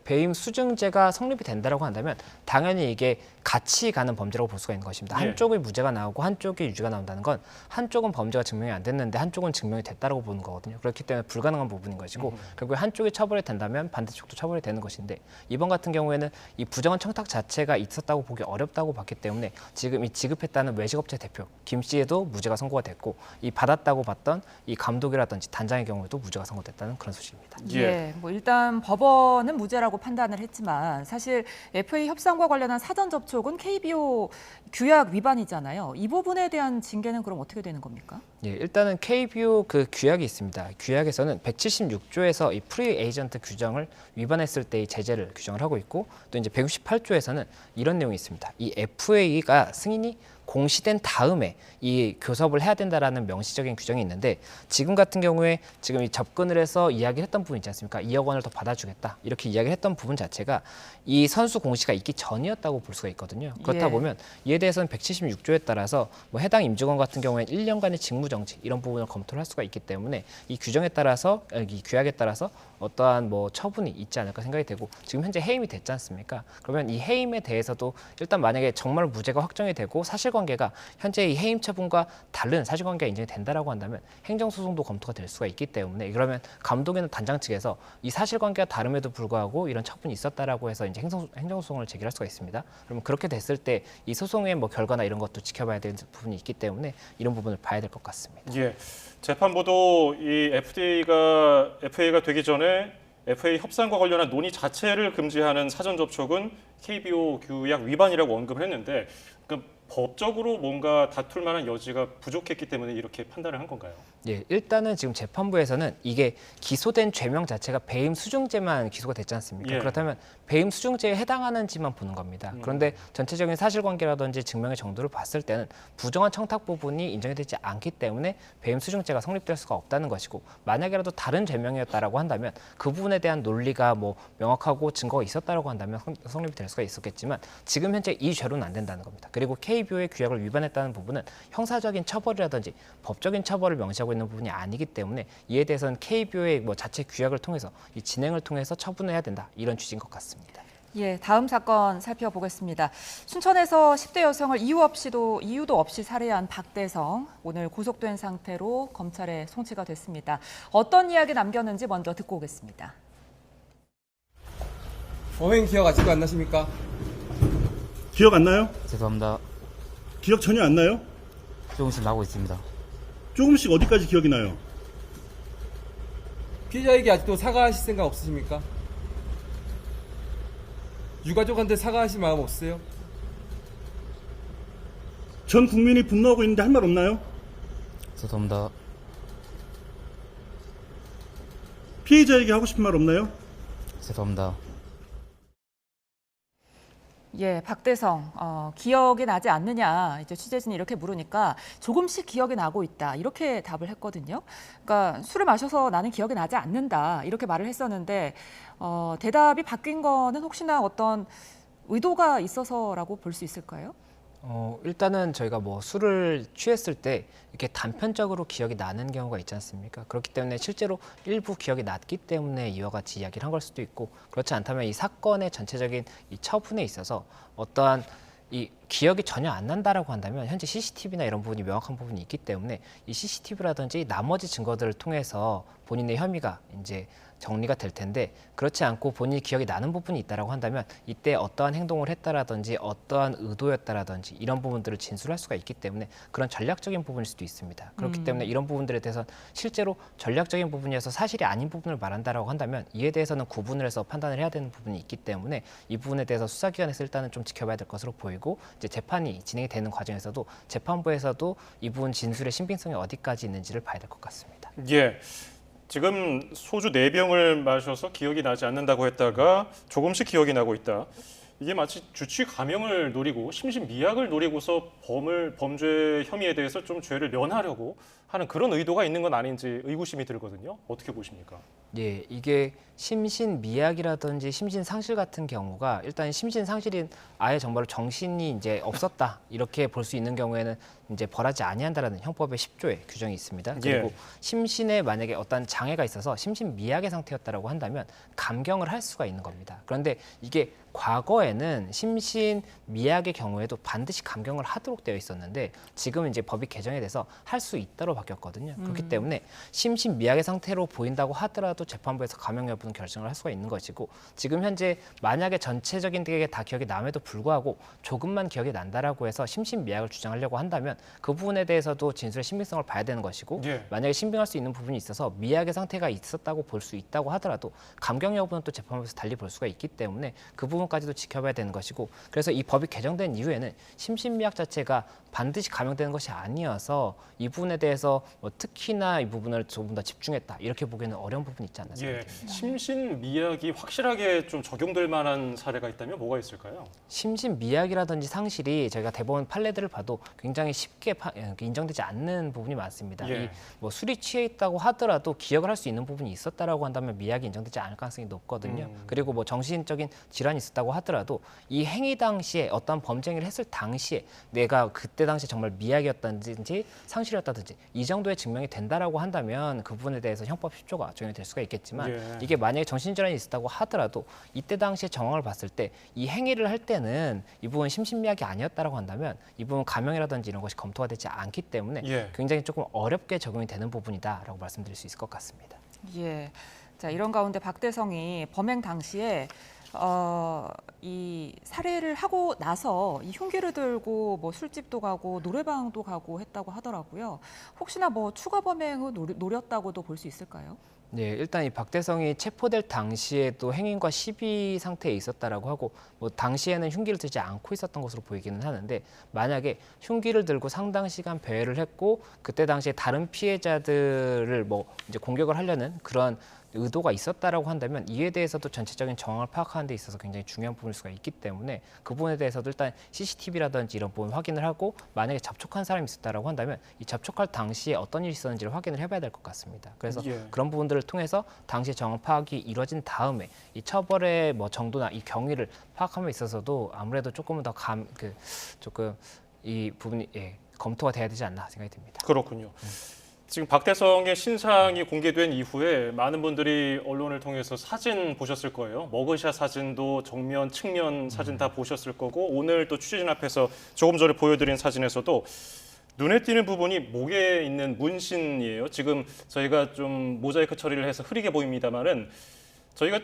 [SPEAKER 6] 배임 수증죄가 성립이 된다라고 한다면 당연히 이게 같이 가는 범죄라고 볼 수가 있는 것입니다.
[SPEAKER 1] 예.
[SPEAKER 6] 한쪽이 무죄가 나오고 한쪽이 유죄가 나온다는 건 한쪽은 범죄가 증명이 안 됐는데 한쪽은 증명이 됐다라고 보는 거거든요. 그렇기 때문에 불가능한 부분인 것이고 결국에 한쪽이 처벌이 된다면 반대쪽도 처벌이 되는 것인데 이번 같은 경우에는 이 부정한 청탁 자체가 있었다고 보기 어렵다고 봤기 때문에 지금 이 지급했다는 외식업체 대표 김 씨에도 무죄가 선고가 됐고 이 받았다고 봤던 이 감독이라든지 단장의 경우에도 무죄가 선고됐다는 그런 소식입니다.
[SPEAKER 2] 예, 뭐 일단 법원은 무죄라고 판단을 했지만 사실 FA 협상과 관련한 사전 접촉은 KBO 규약 위반이잖아요. 이 부분에 대한 징계는 그럼 어떻게 되는 겁니까?
[SPEAKER 6] 예, 일단은 KBO 그 규약이 있습니다. 규약에서는 176조에서 이 프리 에이전트 규정을 위반했을 때의 제재를 규정을 하고 있고 또 이제 168조에서는 이런 내용이 있습니다. 이 FA가 승인이 공시된 다음에 이 교섭을 해야 된다라는 명시적인 규정이 있는데 지금 같은 경우에 지금 이 접근을 해서 이야기를 했던 부분 있지 않습니까? 2억 원을 더 받아주겠다 이렇게 이야기를 했던 부분 자체가 이 선수 공시가 있기 전이었다고 볼 수가 있거든요. 그렇다
[SPEAKER 2] 예.
[SPEAKER 6] 보면 이에 대해서는 176조에 따라서 뭐 해당 임직원 같은 경우에는 1년간의 직무정지 이런 부분을 검토를 할 수가 있기 때문에 이 규정에 따라서 이 규약에 따라서 어떠한 뭐 처분이 있지 않을까 생각이 되고 지금 현재 해임이 됐지 않습니까? 그러면 이 해임에 대해서도 일단 만약에 정말 무죄가 확정이 되고 사실관계가 현재 이 해임 처분과 다른 사실관계가 인정이 된다라고 한다면 행정소송도 검토가 될 수가 있기 때문에 그러면 감독이나 단장 측에서 이 사실관계가 다름에도 불구하고 이런 처분이 있었다라고 해서 이제 행정소송을 제기할 수가 있습니다. 그러면 그렇게 됐을 때 이 소송의 뭐 결과나 이런 것도 지켜봐야 되는 부분이 있기 때문에 이런 부분을 봐야 될 것 같습니다.
[SPEAKER 1] 예, 재판부도 이 FA가 되기 전에 FA 협상과 관련한 논의 자체를 금지하는 사전 접촉은 KBO 규약 위반이라고 언급을 했는데 그러니까 법적으로 뭔가 다툴 만한 여지가 부족했기 때문에 이렇게 판단을 한 건가요?
[SPEAKER 6] 예, 일단은 지금 재판부에서는 이게 기소된 죄명 자체가 배임 수증죄만 기소가 됐지 않습니까?
[SPEAKER 1] 예.
[SPEAKER 6] 그렇다면 배임 수증죄에 해당하는지만 보는 겁니다. 그런데 전체적인 사실관계라든지 증명의 정도를 봤을 때는 부정한 청탁 부분이 인정이 되지 않기 때문에 배임 수증죄가 성립될 수가 없다는 것이고 만약이라도 다른 죄명이었다라고 한다면 그 부분에 대한 논리가 뭐 명확하고 증거가 있었다라고 한다면 성립이 될 수가 있었겠지만 지금 현재 이 죄로는 안 된다는 겁니다. 그리고 KBO의 규약을 위반했다는 부분은 형사적인 처벌이라든지 법적인 처벌을 명시하고 있는 부분이 아니기 때문에 이에 대해서는 KBO의 뭐 자체 규약을 통해서 이 진행을 통해서 처분을 해야 된다 이런 취지인 것 같습니다.
[SPEAKER 2] 예, 다음 사건 살펴보겠습니다. 순천에서 10대 여성을 이유도 없이 살해한 박대성 오늘 구속된 상태로 검찰에 송치가 됐습니다. 어떤 이야기 남겼는지 먼저 듣고 오겠습니다.
[SPEAKER 5] 범행 기억 아직도 안 나십니까?
[SPEAKER 7] 기억 안 나요?
[SPEAKER 5] 죄송합니다.
[SPEAKER 7] 기억 전혀 안 나요?
[SPEAKER 5] 조금씩 나고 있습니다.
[SPEAKER 7] 조금씩 어디까지 기억이 나요?
[SPEAKER 5] 피해자에게 아직도 사과하실 생각 없으십니까? 유가족한테 사과하실 마음 없으세요?
[SPEAKER 7] 전 국민이 분노하고 있는데 할 말 없나요?
[SPEAKER 5] 죄송합니다.
[SPEAKER 7] 피해자에게 하고 싶은 말 없나요?
[SPEAKER 5] 죄송합니다.
[SPEAKER 2] 예, 박대성 기억이 나지 않느냐 이제 취재진이 이렇게 물으니까 조금씩 기억이 나고 있다 이렇게 답을 했거든요. 그러니까 술을 마셔서 나는 기억이 나지 않는다 이렇게 말을 했었는데 대답이 바뀐 거는 혹시나 어떤 의도가 있어서라고 볼 수 있을까요?
[SPEAKER 6] 일단은 저희가 뭐 술을 취했을 때 이렇게 단편적으로 기억이 나는 경우가 있지 않습니까? 그렇기 때문에 실제로 일부 기억이 났기 때문에 이와 같이 이야기를 한 걸 수도 있고 그렇지 않다면 이 사건의 전체적인 이 처분에 있어서 어떠한 이 기억이 전혀 안 난다라고 한다면 현재 CCTV나 이런 부분이 명확한 부분이 있기 때문에 이 CCTV라든지 나머지 증거들을 통해서 본인의 혐의가 이제 정리가 될 텐데 그렇지 않고 본인이 기억이 나는 부분이 있다라고 한다면 이때 어떠한 행동을 했다라든지 어떠한 의도였다라든지 이런 부분들을 진술할 수가 있기 때문에 그런 전략적인 부분일 수도 있습니다. 그렇기 때문에 이런 부분들에 대해서 실제로 전략적인 부분이어서 사실이 아닌 부분을 말한다라고 한다면 이에 대해서는 구분을 해서 판단을 해야 되는 부분이 있기 때문에 이 부분에 대해서 수사기관에서 일단은 좀 지켜봐야 될 것으로 보이고 이제 재판이 진행이 되는 과정에서도 재판부에서도 이 부분 진술의 신빙성이 어디까지 있는지를 봐야 될 것 같습니다.
[SPEAKER 1] 예. 지금 소주 4병을 마셔서 기억이 나지 않는다고 했다가 조금씩 기억이 나고 있다. 이게 마치 주치 감형을 노리고 심신미약을 노리고서 범죄 혐의에 대해서 좀 죄를 면하려고 하는 그런 의도가 있는 건 아닌지 의구심이 들거든요. 어떻게 보십니까?
[SPEAKER 6] 예, 이게 심신미약이라든지 심신상실 같은 경우가 일단 심신상실인 아예 정말로 정신이 이제 없었다 이렇게 볼 수 있는 경우에는 이제 벌하지 아니한다라는 형법의 10조의 규정이 있습니다. 그리고
[SPEAKER 1] 예.
[SPEAKER 6] 심신에 만약에 어떤 장애가 있어서 심신미약의 상태였다라고 한다면 감경을 할 수가 있는 겁니다. 그런데 이게 과거에는 심신미약의 경우에도 반드시 감경을 하도록 되어 있었는데 지금은 이제 법이 개정이 돼서 할 수 있다로 바뀌었거든요. 그렇기 때문에 심신미약의 상태로 보인다고 하더라도 재판부에서 감형 여부는 결정을 할 수가 있는 것이고 지금 현재 만약에 전체적인 게 다 기억이 남에도 불구하고 조금만 기억이 난다라고 해서 심신미약을 주장하려고 한다면 그 부분에 대해서도 진술의 신빙성을 봐야 되는 것이고
[SPEAKER 1] 예.
[SPEAKER 6] 만약에 신빙할 수 있는 부분이 있어서 미약의 상태가 있었다고 볼 수 있다고 하더라도 감경 여부는 또 재판부에서 달리 볼 수가 있기 때문에 그 부분까지도 지켜봐야 되는 것이고 그래서 이 법이 개정된 이후에는 심신미약 자체가 반드시 감형되는 것이 아니어서 이 부분에 대해서 뭐 특히나 이 부분을 조금 더 집중했다 이렇게 보기에는 어려운 부분이 있지 않나
[SPEAKER 1] 예.
[SPEAKER 6] 생각됩니다.
[SPEAKER 1] 심신미약이 확실하게 좀 적용될 만한 사례가 있다면 뭐가 있을까요?
[SPEAKER 6] 심신미약이라든지 상실이 저희가 대법원 판례들을 봐도 굉장히 쉽게 인정되지 않는 부분이 많습니다.
[SPEAKER 1] 예.
[SPEAKER 6] 이 뭐 술이 취해 있다고 하더라도 기억을 할 수 있는 부분이 있었다라고 한다면 미약이 인정되지 않을 가능성이 높거든요. 그리고 뭐 정신적인 질환이 있었다고 하더라도 이 행위 당시에 어떤 범죄 행위를 했을 당시에 내가 그때 당시 정말 미약이었다든지 상실이었다든지 이 정도의 증명이 된다라고 한다면 그 부분에 대해서 형법 10조가 적용이 될 수가 있겠지만
[SPEAKER 1] 예.
[SPEAKER 6] 이게 만약에 정신질환이 있었다고 하더라도 이때 당시의 정황을 봤을 때 이 행위를 할 때는 이 부분 심신미약이 아니었다라고 한다면 이 부분 감형이라든지 이런 것이 검토가 되지 않기 때문에
[SPEAKER 1] 예.
[SPEAKER 6] 굉장히 조금 어렵게 적용이 되는 부분이다라고 말씀드릴 수 있을 것 같습니다.
[SPEAKER 2] 예. 자, 이런 가운데 박대성이 범행 당시에 이 살해를 하고 나서 이 흉기를 들고 뭐 술집도 가고 노래방도 가고 했다고 하더라고요. 혹시나 뭐 추가 범행을 노렸다고도 볼 수 있을까요?
[SPEAKER 6] 네, 일단 이 박대성이 체포될 당시에도 행인과 시비 상태에 있었다라고 하고 뭐 당시에는 흉기를 들지 않고 있었던 것으로 보이기는 하는데 만약에 흉기를 들고 상당 시간 배회를 했고 그때 당시에 다른 피해자들을 뭐 이제 공격을 하려는 그런 의도가 있었다라고 한다면 이에 대해서도 전체적인 정황을 파악하는 데 있어서 굉장히 중요한 부분일 수가 있기 때문에 그 부분에 대해서도 일단 CCTV라든지 이런 부분 확인을 하고 만약에 접촉한 사람이 있었다라고 한다면 이 접촉할 당시에 어떤 일이 있었는지를 확인을 해봐야 될 것 같습니다. 그래서
[SPEAKER 1] 예.
[SPEAKER 6] 그런 부분들을 통해서 당시 정황 파악이 이루어진 다음에 이 처벌의 뭐 정도나 이 경위를 파악함에 있어서도 아무래도 조금은 더 조금 이 부분이 검토가 돼야 되지 않나 생각이 듭니다.
[SPEAKER 1] 그렇군요. 지금 박대성의 신상이 공개된 이후에 많은 분들이 언론을 통해서 사진 보셨을 거예요. 머그샷 사진도 정면, 측면 사진 다 보셨을 거고 오늘 또 취재진 앞에서 조금 전에 보여드린 사진에서도 눈에 띄는 부분이 목에 있는 문신이에요. 지금 저희가 좀 모자이크 처리를 해서 흐리게 보입니다만은 저희가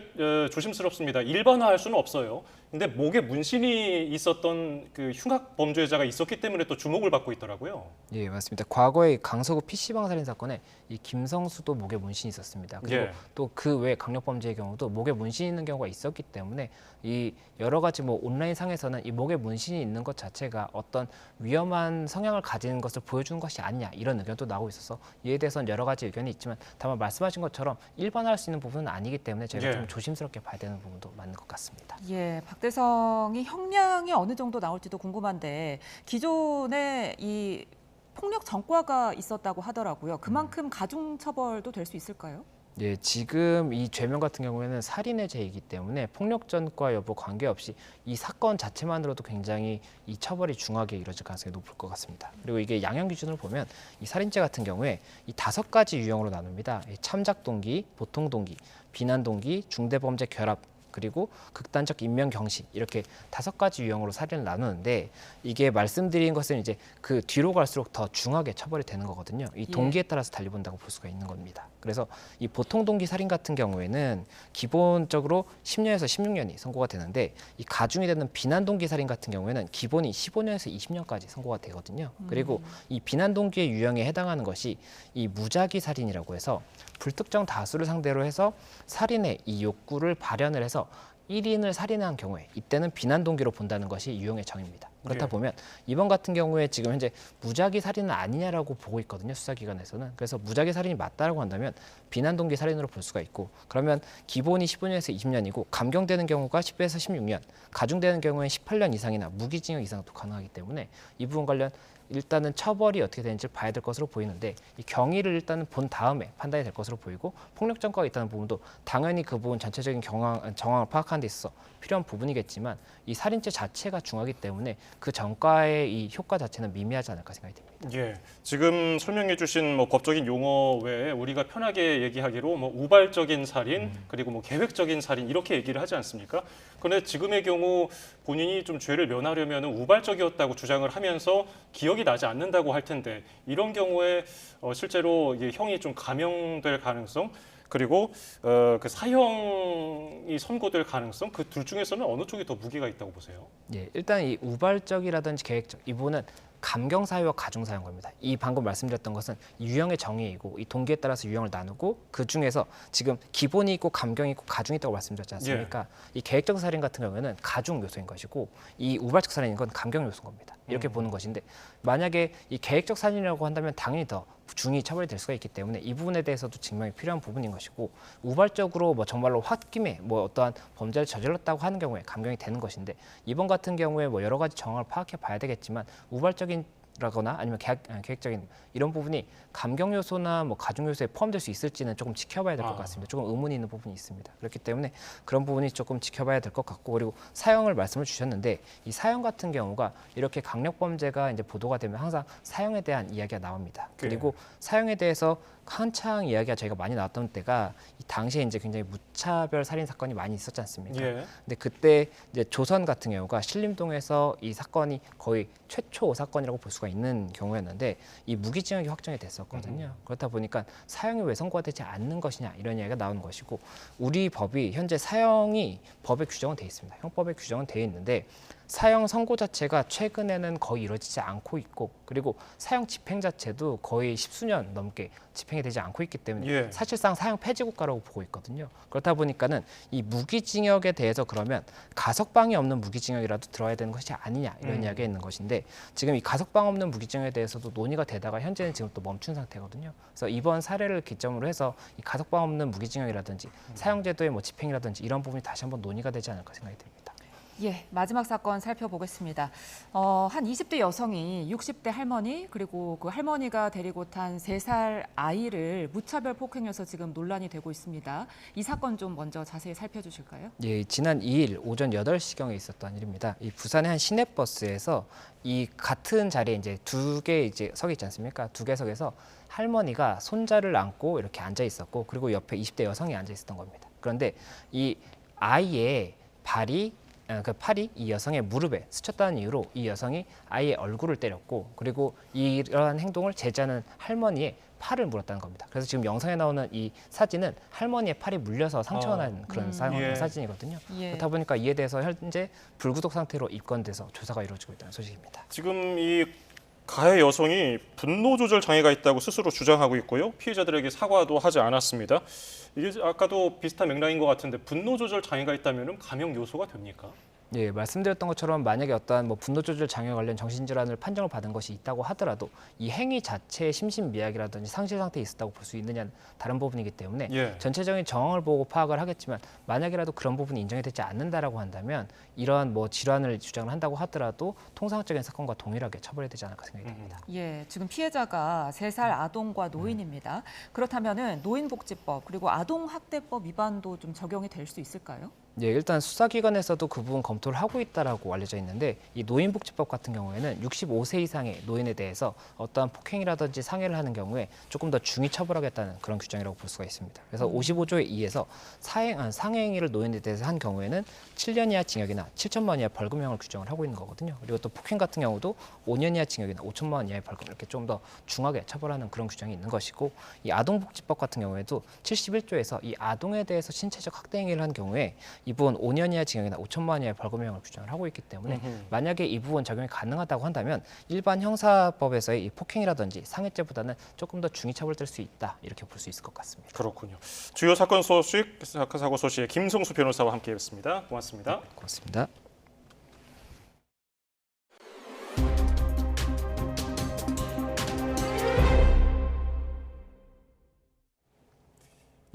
[SPEAKER 1] 조심스럽습니다. 일반화할 수는 없어요. 근데 목에 문신이 있었던 그 흉악 범죄자가 있었기 때문에 또 주목을 받고 있더라고요.
[SPEAKER 6] 예, 맞습니다. 과거에 강서구 PC방 살인 사건에 이 김성수도 목에 문신이 있었습니다. 그리고
[SPEAKER 1] 예.
[SPEAKER 6] 또 그 외 강력범죄의 경우도 목에 문신이 있는 경우가 있었기 때문에 이 여러 가지 뭐 온라인 상에서는 이 목에 문신이 있는 것 자체가 어떤 위험한 성향을 가지는 것을 보여주는 것이 아니냐 이런 의견도 나오고 있어서 이에 대해서는 여러 가지 의견이 있지만 다만 말씀하신 것처럼 일반화할 수 있는 부분은 아니기 때문에 저희가
[SPEAKER 1] 예.
[SPEAKER 6] 좀 조심스럽게 봐야 되는 부분도 맞는 것 같습니다.
[SPEAKER 2] 예, 박대성이 형량이 어느 정도 나올지도 궁금한데 기존에 이 폭력 전과가 있었다고 하더라고요. 그만큼 가중처벌도 될 수 있을까요?
[SPEAKER 6] 예, 지금 이 죄명 같은 경우에는 살인의 죄이기 때문에 폭력 전과 여부 관계없이 이 사건 자체만으로도 굉장히 이 처벌이 중하게 이루어질 가능성이 높을 것 같습니다. 그리고 이게 양형 기준으로 보면 이 살인죄 같은 경우에 이 5가지 유형으로 나눕니다. 이 참작 동기, 보통 동기, 비난 동기, 중대범죄 결합 그리고 극단적 인명경시 이렇게 5가지 유형으로 살인을 나누는데 이게 말씀드린 것은 이제 그 뒤로 갈수록 더 중하게 처벌이 되는 거거든요. 이 동기에 따라서 달리본다고 볼 수가 있는 겁니다. 그래서 이 보통 동기 살인 같은 경우에는 기본적으로 10년에서 16년이 선고가 되는데 이 가중이 되는 비난 동기 살인 같은 경우에는 기본이 15년에서 20년까지 선고가 되거든요. 그리고 이 비난 동기의 유형에 해당하는 것이 이 무작위 살인이라고 해서 불특정 다수를 상대로 해서 살인의 이 욕구를 발현을 해서 1인을 살인한 경우에 이때는 비난 동기로 본다는 것이 유형의 정의입니다. 그렇다 보면 이번 같은 경우에 지금 현재 무작위 살인은 아니냐라고 보고 있거든요. 수사기관에서는. 그래서 무작위 살인이 맞다라고 한다면 비난 동기 살인으로 볼 수가 있고 그러면 기본이 15년에서 20년이고 감경되는 경우가 10에서 16년, 가중되는 경우에는 18년 이상이나 무기징역 이상도 가능하기 때문에 이 부분 관련 일단은 처벌이 어떻게 되는지를 봐야 될 것으로 보이는데 이 경위를 일단은 본 다음에 판단이 될 것으로 보이고 폭력 전과가 있다는 부분도 당연히 그 부분 전체적인 정황을 파악하는 데 있어서 필요한 부분이겠지만 이 살인죄 자체가 중하기 때문에 그 전과의 이 효과 자체는 미미하지 않을까 생각이 듭니다.
[SPEAKER 1] 예, 지금 설명해 주신 뭐 법적인 용어 외에 우리가 편하게 얘기하기로 뭐 우발적인 살인 그리고 뭐 계획적인 살인 이렇게 얘기를 하지 않습니까? 그런데 지금의 경우 본인이 좀 죄를 면하려면 우발적이었다고 주장을 하면서 기억이 나지 않는다고 할 텐데 이런 경우에 실제로 이게 형이 좀 감형될 가능성 그리고 그 사형이 선고될 가능성 그 둘 중에서는 어느 쪽이 더 무게가 있다고 보세요?
[SPEAKER 6] 예, 일단 이 우발적이라든지 계획적 이 부분은 감경 사유와 가중 사유인 겁니다. 이 방금 말씀드렸던 것은 유형의 정의이고 이 동기에 따라서 유형을 나누고 그 중에서 지금 기본이 있고 감경이 있고 가중이 있다고 말씀드렸지 않습니까? 이 계획적 살인 같은 경우에는 가중 요소인 것이고 이 우발적 살인인 건 감경 요소인 겁니다. 이렇게 보는 것인데 만약에 이 계획적 살인이라고 한다면 당연히 더 중히 처벌이 될 수가 있기 때문에 이 부분에 대해서도 증명이 필요한 부분인 것이고 우발적으로 뭐 정말로 홧김에 뭐 어떠한 범죄를 저질렀다고 하는 경우에 감경이 되는 것인데 이번 같은 경우에 뭐 여러 가지 정황을 파악해 봐야 되겠지만 우발적인라거나 아니면 계획적인 이런 부분이 감경 요소나 뭐 가중 요소에 포함될 수 있을지는 조금 지켜봐야 될 것 같습니다. 조금 의문이 있는 부분이 있습니다. 그렇기 때문에 그런 부분이 조금 지켜봐야 될 것 같고 그리고 사형을 말씀을 주셨는데 이 사형 같은 경우가 이렇게 강력 범죄가 이제 보도가 되면 항상 사형에 대한 이야기가 나옵니다. 그리고 사형에 대해서 한창 이야기가 저희가 많이 나왔던 때가 이 당시에 이제 굉장히 무차별 살인 사건이 많이 있었지 않습니까? 근데 그때 이제 조선 같은 경우가 신림동에서 이 사건이 거의 최초 사건이라고 볼 수가 있는 경우였는데 이 무기징역이 확정이 됐었거든요. 그렇다 보니까 사형이 왜 선고가 되지 않는 것이냐 이런 이야기가 나오는 것이고 우리 법이 현재 사형이 법에 규정은 돼 있습니다. 형법에 규정은 돼 있는데 사형 선고 자체가 최근에는 거의 이루어지지 않고 있고 그리고 사형 집행 자체도 거의 10수년 넘게 집행이 되지 않고 있기 때문에 사실상 사형 폐지 국가라고 보고 있거든요. 그렇다 보니까는 이 무기징역에 대해서 그러면 가석방이 없는 무기징역이라도 들어야 되는 것이 아니냐 이런 이야기가 있는 것인데 지금 이 가석방 없는 무기징역에 대해서도 논의가 되다가 현재는 지금 또 멈춘 상태거든요. 그래서 이번 사례를 기점으로 해서 이 가석방 없는 무기징역이라든지 사형제도의 뭐 집행이라든지 이런 부분이 다시 한번 논의가 되지 않을까 생각이 듭니다.
[SPEAKER 2] 예, 마지막 사건 살펴보겠습니다. 한 20대 여성이 60대 할머니 그리고 그 할머니가 데리고 탄 3살 아이를 무차별 폭행해서 지금 논란이 되고 있습니다. 이 사건 좀 먼저 자세히 살펴주실까요?
[SPEAKER 6] 예, 지난 2일 오전 8시경에 있었던 일입니다. 이 부산의 한 시내버스에서 이 같은 자리에 이제 2개 이제 석이 있지 않습니까? 2개 석에서 할머니가 손자를 안고 이렇게 앉아 있었고 그리고 옆에 20대 여성이 앉아 있었던 겁니다. 그런데 이 아이의 팔이 이 여성의 무릎에 스쳤다는 이유로 이 여성이 아이의 얼굴을 때렸고 그리고 이러한 행동을 제지하는 할머니의 팔을 물었다는 겁니다. 그래서 지금 영상에 나오는 이 사진은 할머니의 팔이 물려서 상처가 난 그런 사진이거든요. 그렇다 보니까 이에 대해서 현재 불구속 상태로 입건돼서 조사가 이루어지고 있다는 소식입니다.
[SPEAKER 1] 지금 이 가해 여성이 분노 조절 장애가 있다고 스스로 주장하고 있고요. 피해자들에게 사과도 하지 않았습니다. 이게 아까도 비슷한 맥락인 것 같은데 분노 조절 장애가 있다면 감형 요소가 됩니까?
[SPEAKER 6] 예, 말씀드렸던 것처럼 만약에 어떠한 뭐 분노 조절 장애 관련 정신질환을 판정을 받은 것이 있다고 하더라도 이 행위 자체의 심신미약이라든지 상실 상태에 있었다고 볼 수 있느냐는 다른 부분이기 때문에 전체적인 정황을 보고 파악을 하겠지만 만약이라도 그런 부분이 인정이 되지 않는다라고 한다면 이러한 뭐 질환을 주장을 한다고 하더라도 통상적인 사건과 동일하게 처벌이 되지 않을까 생각이 듭니다.
[SPEAKER 2] 예, 지금 피해자가 3살 아동과 노인입니다. 그렇다면은 노인복지법 그리고 아동학대법 위반도 좀 적용이 될 수 있을까요?
[SPEAKER 6] 예, 일단 수사기관에서도 그 부분 검토를 하고 있다라고 알려져 있는데 이 노인복지법 같은 경우에는 65세 이상의 노인에 대해서 어떠한 폭행이라든지 상해를 하는 경우에 조금 더 중히 처벌하겠다는 그런 규정이라고 볼 수가 있습니다. 그래서 55조에 2에서 상해행위를 노인에 대해서 한 경우에는 7년 이하 징역이나 7천만 원 이하 벌금형을 규정을 하고 있는 거거든요. 그리고 또 폭행 같은 경우도 5년 이하 징역이나 5천만 원 이하의 벌금 이렇게 좀 더 중하게 처벌하는 그런 규정이 있는 것이고 이 아동복지법 같은 경우에도 71조에서 이 아동에 대해서 신체적 학대 행위를 한 경우에 이 부분 5년 이하 징역이나 5천만 원 이하의 벌금형을 규정을 하고 있기 때문에 만약에 이 부분 적용이 가능하다고 한다면 일반 형사법에서의 이 폭행이라든지 상해죄보다는 조금 더 중히 처벌될 수 있다 이렇게 볼 수 있을 것 같습니다.
[SPEAKER 1] 그렇군요. 주요 사건 소식, 사고 소식의 김성수 변호사와 함께했습니다. 고맙습니다.
[SPEAKER 6] 네, 고맙습니다.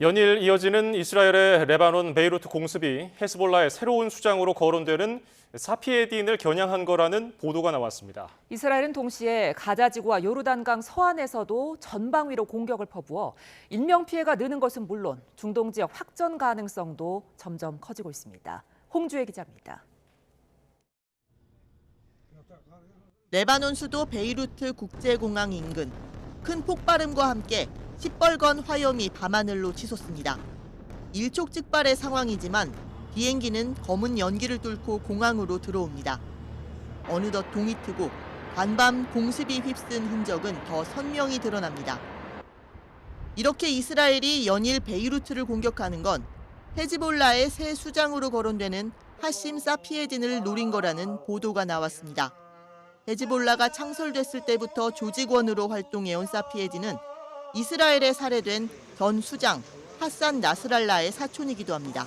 [SPEAKER 1] 연일 이어지는 이스라엘의 레바논 베이루트 공습이 헤즈볼라의 새로운 수장으로 거론되는 사피에딘을 겨냥한 거라는 보도가 나왔습니다.
[SPEAKER 2] 이스라엘은 동시에 가자지구와 요르단강 서안에서도 전방위로 공격을 퍼부어 인명피해가 느는 것은 물론 중동 지역 확전 가능성도 점점 커지고 있습니다. 홍주혜 기자입니다.
[SPEAKER 8] 레바논 수도 베이루트 국제공항 인근 큰 폭발음과 함께 시뻘건 화염이 밤하늘로 치솟습니다. 일촉즉발의 상황이지만 비행기는 검은 연기를 뚫고 공항으로 들어옵니다. 어느덧 동이 트고 간밤 공습이 휩쓴 흔적은 더 선명히 드러납니다. 이렇게 이스라엘이 연일 베이루트를 공격하는 건 헤즈볼라의 새 수장으로 거론되는 하심 사피에딘을 노린 거라는 보도가 나왔습니다. 헤즈볼라가 창설됐을 때부터 조직원으로 활동해온 사피에딘은 이스라엘에 살해된 전 수장 하산 나스랄라의 사촌이기도 합니다.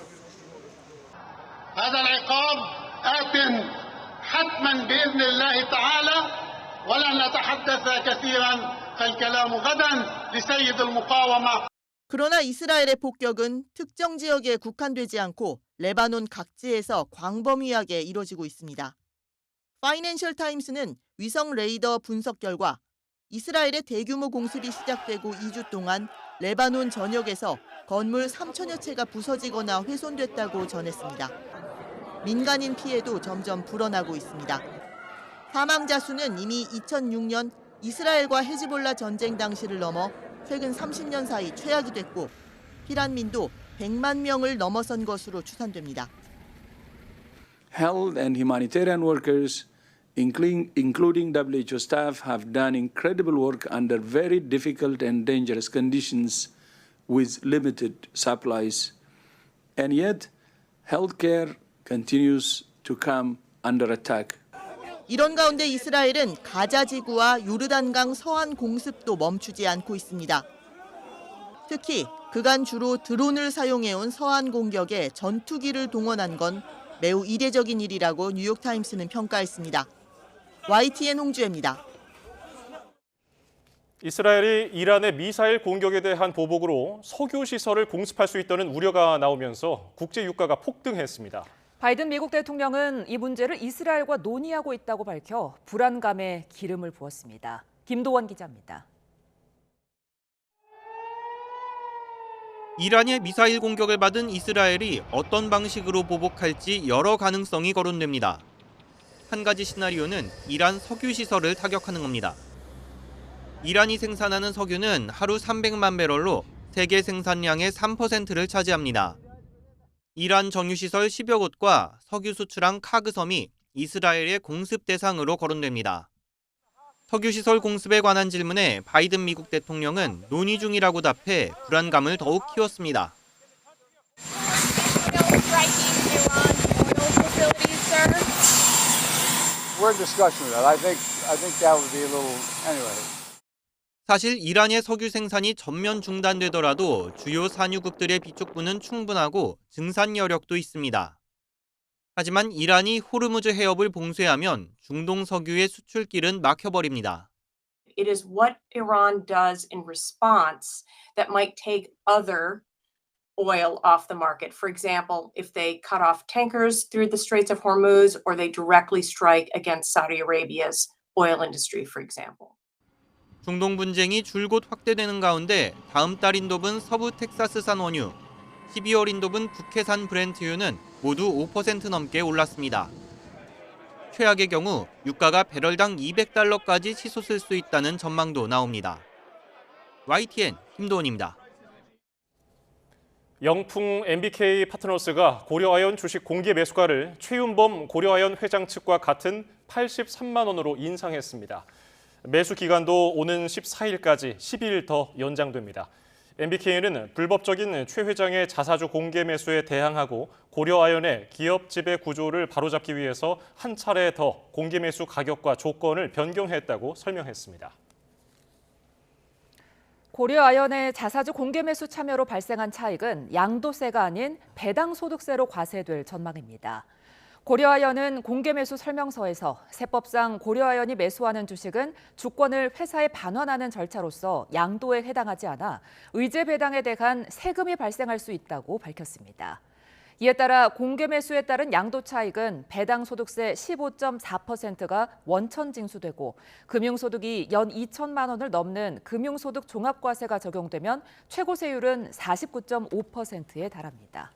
[SPEAKER 9] هذا العقاب آت حتما بإذن الله تعالى ولن نتحدث كثيرا فالكلام غدا لسيد المقاومة.
[SPEAKER 8] 그러나 이스라엘의 폭격은 특정 지역에 국한되지 않고 레바논 각지에서 광범위하게 이뤄지고 있습니다. 파이낸셜 타임스는 위성 레이더 분석 결과 이스라엘의 대규모 공습이 시작되고 2주 동안 레바논 전역에서 건물 3천여 채가 부서지거나 훼손됐다고 전했습니다. 민간인 피해도 점점 불어나고 있습니다. 사망자 수는 이미 2006년 이스라엘과 헤즈볼라 전쟁 당시를 넘어 최근 30년 사이 최악이 됐고 피난민도 100만 명을 넘어선 것으로 추산됩니다.
[SPEAKER 10] Health and humanitarian workers, including WHO staff, have done incredible work under very difficult and dangerous conditions with limited supplies. And yet, healthcare continues to come under attack.
[SPEAKER 8] 이런 가운데 이스라엘은 가자지구와 요르단강 서안 공습도 멈추지 않고 있습니다. 특히 그간 주로 드론을 사용해온 서안 공격에 전투기를 동원한 건 매우 이례적인 일이라고 뉴욕타임스는 평가했습니다. YTN 홍주혜입니다.
[SPEAKER 1] 이스라엘이 이란의 미사일 공격에 대한 보복으로 석유 시설을 공습할 수 있다는 우려가 나오면서 국제 유가가 폭등했습니다.
[SPEAKER 2] 바이든 미국 대통령은 이 문제를 이스라엘과 논의하고 있다고 밝혀 불안감에 기름을 부었습니다. 김도원 기자입니다.
[SPEAKER 11] 이란의 미사일 공격을 받은 이스라엘이 어떤 방식으로 보복할지 여러 가능성이 거론됩니다. 한 가지 시나리오는 이란 석유 시설을 타격하는 겁니다. 이란이 생산하는 석유는 하루 300만 배럴로 세계 생산량의 3%를 차지합니다. 이란 정유시설 10여 곳과 석유 수출항 카그섬이 이스라엘의 공습 대상으로 거론됩니다. 석유시설 공습에 관한 질문에 바이든 미국 대통령은 논의 중이라고 답해 불안감을 더욱 키웠습니다. 사실 이란의 석유 생산이 전면 중단되더라도 주요 산유국들의 비축분은 충분하고 증산 여력도 있습니다. 하지만 이란이 호르무즈 해협을 봉쇄하면 중동 석유의 수출길은 막혀버립니다.
[SPEAKER 13] It is what Iran does in response that might take other oil off the market. For example, if they cut off tankers through the Straits of Hormuz or they directly strike against Saudi Arabia's oil industry, for example.
[SPEAKER 11] 중동 분쟁이 줄곧 확대되는 가운데 다음 달 인도분 서부 텍사스산 원유, 12월 인도분 북해산 브렌트유는 모두 5% 넘게 올랐습니다. 최악의 경우 유가가 배럴당 $200까지 치솟을 수 있다는 전망도 나옵니다. YTN 김도원입니다.
[SPEAKER 1] 영풍 MBK 파트너스가 고려아연 주식 공개 매수가를 최윤범 고려아연 회장 측과 같은 83만 원으로 인상했습니다. 매수 기간도 오는 14일까지 10일 더 연장됩니다. MBK는 불법적인 최 회장의 자사주 공개 매수에 대항하고 고려아연의 기업 지배 구조를 바로잡기 위해서 한 차례 더 공개 매수 가격과 조건을 변경했다고 설명했습니다.
[SPEAKER 2] 고려아연의 자사주 공개 매수 참여로 발생한 차익은 양도세가 아닌 배당소득세로 과세될 전망입니다. 고려아연은 공개 매수 설명서에서 세법상 고려아연이 매수하는 주식은 주권을 회사에 반환하는 절차로서 양도에 해당하지 않아 의제 배당에 대한 세금이 발생할 수 있다고 밝혔습니다. 이에 따라 공개 매수에 따른 양도 차익은 배당소득세 15.4%가 원천 징수되고 금융소득이 연 2천만 원을 넘는 금융소득 종합과세가 적용되면 최고세율은 49.5%에 달합니다.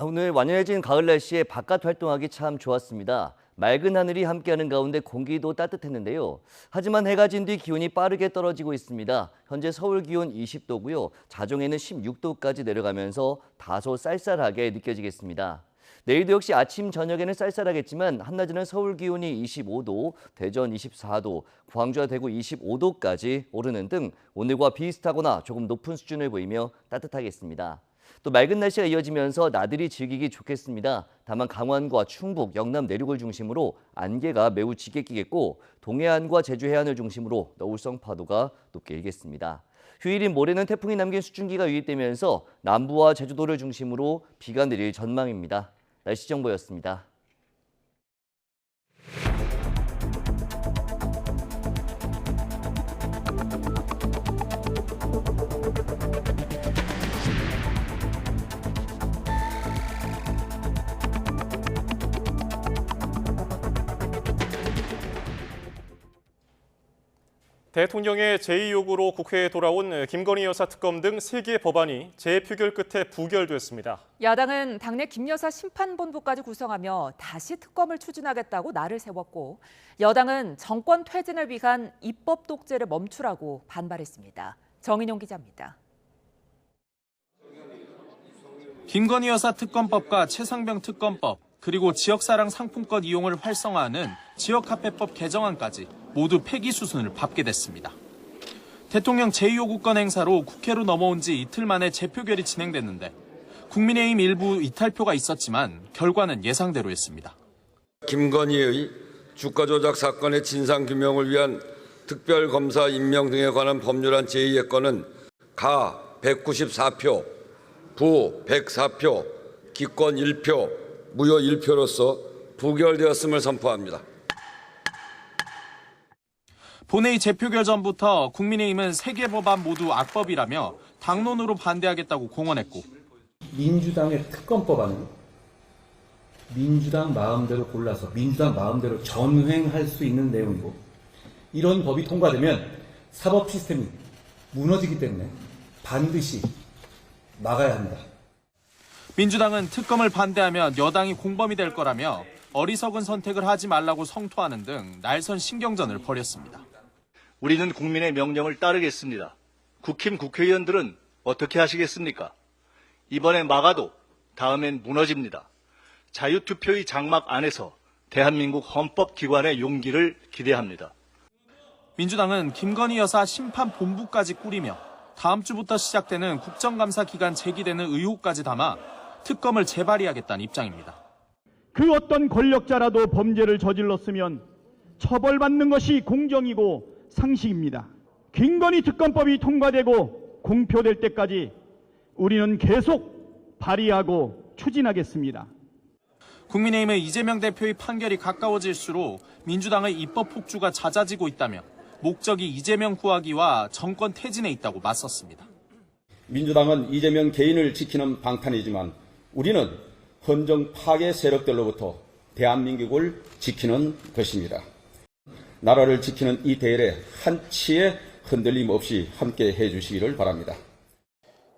[SPEAKER 12] 오늘 완연해진 가을 날씨에 바깥 활동하기 참 좋았습니다. 맑은 하늘이 함께하는 가운데 공기도 따뜻했는데요. 하지만 해가 진 뒤 기온이 빠르게 떨어지고 있습니다. 현재 서울 기온 20도고요. 자정에는 16도까지 내려가면서 다소 쌀쌀하게 느껴지겠습니다. 내일도 역시 아침, 저녁에는 쌀쌀하겠지만 한낮에는 서울 기온이 25도, 대전 24도, 광주와 대구 25도까지 오르는 등 오늘과 비슷하거나 조금 높은 수준을 보이며 따뜻하겠습니다. 또 맑은 날씨가 이어지면서 나들이 즐기기 좋겠습니다. 다만 강원과 충북, 영남 내륙을 중심으로 안개가 매우 짙게 끼겠고 동해안과 제주 해안을 중심으로 너울성 파도가 높게 일겠습니다. 휴일인 모레는 태풍이 남긴 수증기가 유입되면서 남부와 제주도를 중심으로 비가 내릴 전망입니다. 날씨 정보였습니다.
[SPEAKER 1] 대통령의 제2요구로 국회에 돌아온 김건희 여사 특검 등 3개 법안이 재표결 끝에 부결됐습니다.
[SPEAKER 2] 야당은 당내 김 여사 심판본부까지 구성하며 다시 특검을 추진하겠다고 날을 세웠고 여당은 정권 퇴진을 위한 입법 독재를 멈추라고 반발했습니다. 정인용 기자입니다.
[SPEAKER 14] 김건희 여사 특검법과 최상병 특검법, 그리고 지역사랑 상품권 이용을 활성화하는 지역화폐법 개정안까지 모두 폐기 수순을 밟게 됐습니다. 대통령 제2요구권 행사로 국회로 넘어온 지 이틀 만에 재표결이 진행됐는데 국민의힘 일부 이탈표가 있었지만 결과는 예상대로였습니다.
[SPEAKER 15] 김건희의 주가 조작 사건의 진상규명을 위한 특별검사 임명 등에 관한 법률안 제2의 건은 가 194표, 부 104표, 기권 1표, 무효 1표로서 부결되었음을 선포합니다.
[SPEAKER 14] 본회의 재표결 전부터 국민의힘은 3개 법안 모두 악법이라며 당론으로 반대하겠다고 공언했고
[SPEAKER 16] 민주당의 특검법안은 민주당 마음대로 골라서 민주당 마음대로 전횡할 수 있는 내용이고 이런 법이 통과되면 사법 시스템이 무너지기 때문에 반드시 막아야 합니다.
[SPEAKER 14] 민주당은 특검을 반대하면 여당이 공범이 될 거라며 어리석은 선택을 하지 말라고 성토하는 등 날선 신경전을 벌였습니다.
[SPEAKER 18] 우리는 국민의 명령을 따르겠습니다. 국힘 국회의원들은 어떻게 하시겠습니까? 이번에 막아도 다음엔 무너집니다. 자유투표의 장막 안에서 대한민국 헌법기관의 용기를 기대합니다.
[SPEAKER 14] 민주당은 김건희 여사 심판본부까지 꾸리며 다음 주부터 시작되는 국정감사 기간 제기되는 의혹까지 담아 특검을 재발의하겠다는 입장입니다.
[SPEAKER 7] 그 어떤 권력자라도 범죄를 저질렀으면 처벌받는 것이 공정이고 상식입니다. 김건희 특검법이 통과되고 공표될 때까지 우리는 계속 발의하고 추진하겠습니다.
[SPEAKER 14] 국민의힘은 이재명 대표의 판결이 가까워질수록 민주당의 입법 폭주가 잦아지고 있다며 목적이 이재명 구하기와 정권 퇴진에 있다고 맞섰습니다.
[SPEAKER 26] 민주당은 이재명 개인을 지키는 방탄이지만 우리는 헌정 파괴 세력들로부터 대한민국을 지키는 것입니다. 나라를 지키는 이 대열에 한치의 흔들림 없이 함께 해주시기를 바랍니다.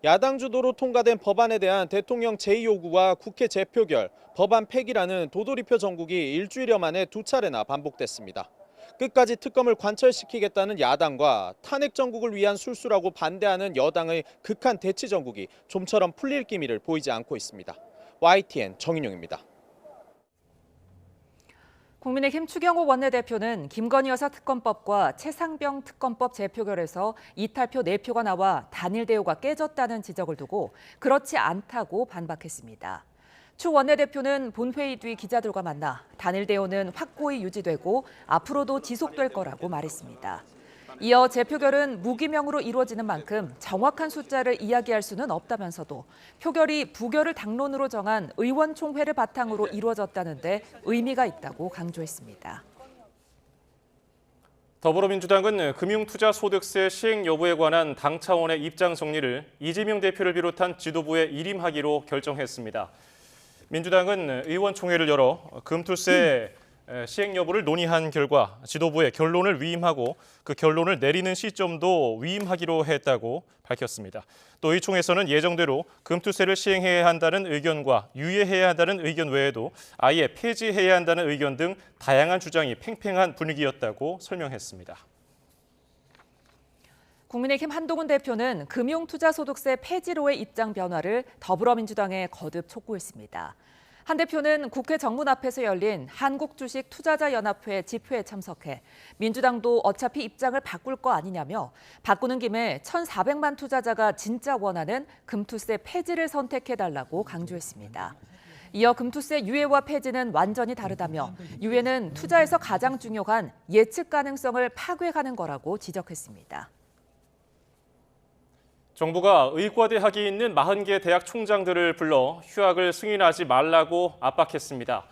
[SPEAKER 14] 야당 주도로 통과된 법안에 대한 대통령 제2요구와 국회 재표결, 법안 폐기라는 도돌이표 정국이 일주일여 만에 두 차례나 반복됐습니다. 끝까지 특검을 관철시키겠다는 야당과 탄핵 정국을 위한 술수라고 반대하는 여당의 극한 대치 정국이 좀처럼 풀릴 기미를 보이지 않고 있습니다. YTN 정인용입니다.
[SPEAKER 2] 국민의힘 추경호 원내대표는 김건희 여사 특검법과 최상병 특검법 재표결에서 이탈표 4표가 나와 단일 대우가 깨졌다는 지적을 두고 그렇지 않다고 반박했습니다. 추 원내대표는 본회의 뒤 기자들과 만나 단일 대우는 확고히 유지되고 앞으로도 지속될 거라고 말했습니다. 이어 재표결은 무기명으로 이루어지는 만큼 정확한 숫자를 이야기할 수는 없다면서도 표결이 부결을 당론으로 정한 의원총회를 바탕으로 이루어졌다는 데 의미가 있다고 강조했습니다.
[SPEAKER 1] 더불어민주당은 금융투자소득세 시행 여부에 관한 당 차원의 입장 정리를 이재명 대표를 비롯한 지도부에 일임하기로 결정했습니다. 민주당은 의원총회를 열어 금투세 시행 여부를 논의한 결과 지도부에 결론을 위임하고 그 결론을 내리는 시점도 위임하기로 했다고 밝혔습니다. 또 이 총에서는 예정대로 금투세를 시행해야 한다는 의견과 유예해야 한다는 의견 외에도 아예 폐지해야 한다는 의견 등 다양한 주장이 팽팽한 분위기였다고 설명했습니다.
[SPEAKER 2] 국민의힘 한동훈 대표는 금융투자소득세 폐지로의 입장 변화를 더불어민주당에 거듭 촉구했습니다. 한 대표는 국회 정문 앞에서 열린 한국주식투자자연합회 집회에 참석해 민주당도 어차피 입장을 바꿀 거 아니냐며 바꾸는 김에 1,400만 투자자가 진짜 원하는 금투세 폐지를 선택해달라고 강조했습니다. 이어 금투세 유예와 폐지는 완전히 다르다며 유예는 투자에서 가장 중요한 예측 가능성을 파괴하는 거라고 지적했습니다.
[SPEAKER 1] 정부가 의과대학이 있는 40개 대학 총장들을 불러 휴학을 승인하지 말라고 압박했습니다.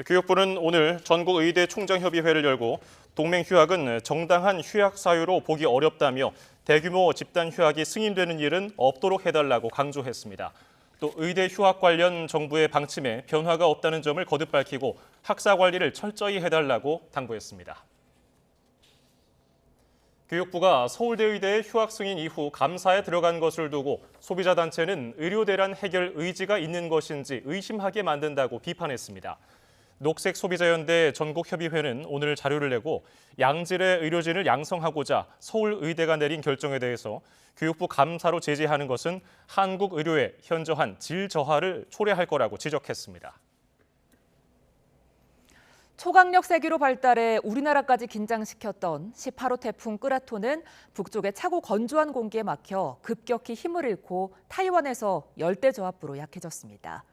[SPEAKER 1] 교육부는 오늘 전국 의대 총장협의회를 열고 동맹 휴학은 정당한 휴학 사유로 보기 어렵다며 대규모 집단 휴학이 승인되는 일은 없도록 해달라고 강조했습니다. 또 의대 휴학 관련 정부의 방침에 변화가 없다는 점을 거듭 밝히고 학사 관리를 철저히 해달라고 당부했습니다. 교육부가 서울대 의대의 휴학 승인 이후 감사에 들어간 것을 두고 소비자 단체는 의료 대란 해결 의지가 있는 것인지 의심하게 만든다고 비판했습니다. 녹색소비자연대 전국협의회는 오늘 자료를 내고 양질의 의료진을 양성하고자 서울의대가 내린 결정에 대해서 교육부 감사로 제재하는 것은 한국 의료의 현저한 질 저하를 초래할 거라고 지적했습니다.
[SPEAKER 2] 초강력 세기로 발달해 우리나라까지 긴장시켰던 18호 태풍 끄라토는 북쪽의 차고 건조한 공기에 막혀 급격히 힘을 잃고 타이완에서 열대저압부로 약해졌습니다.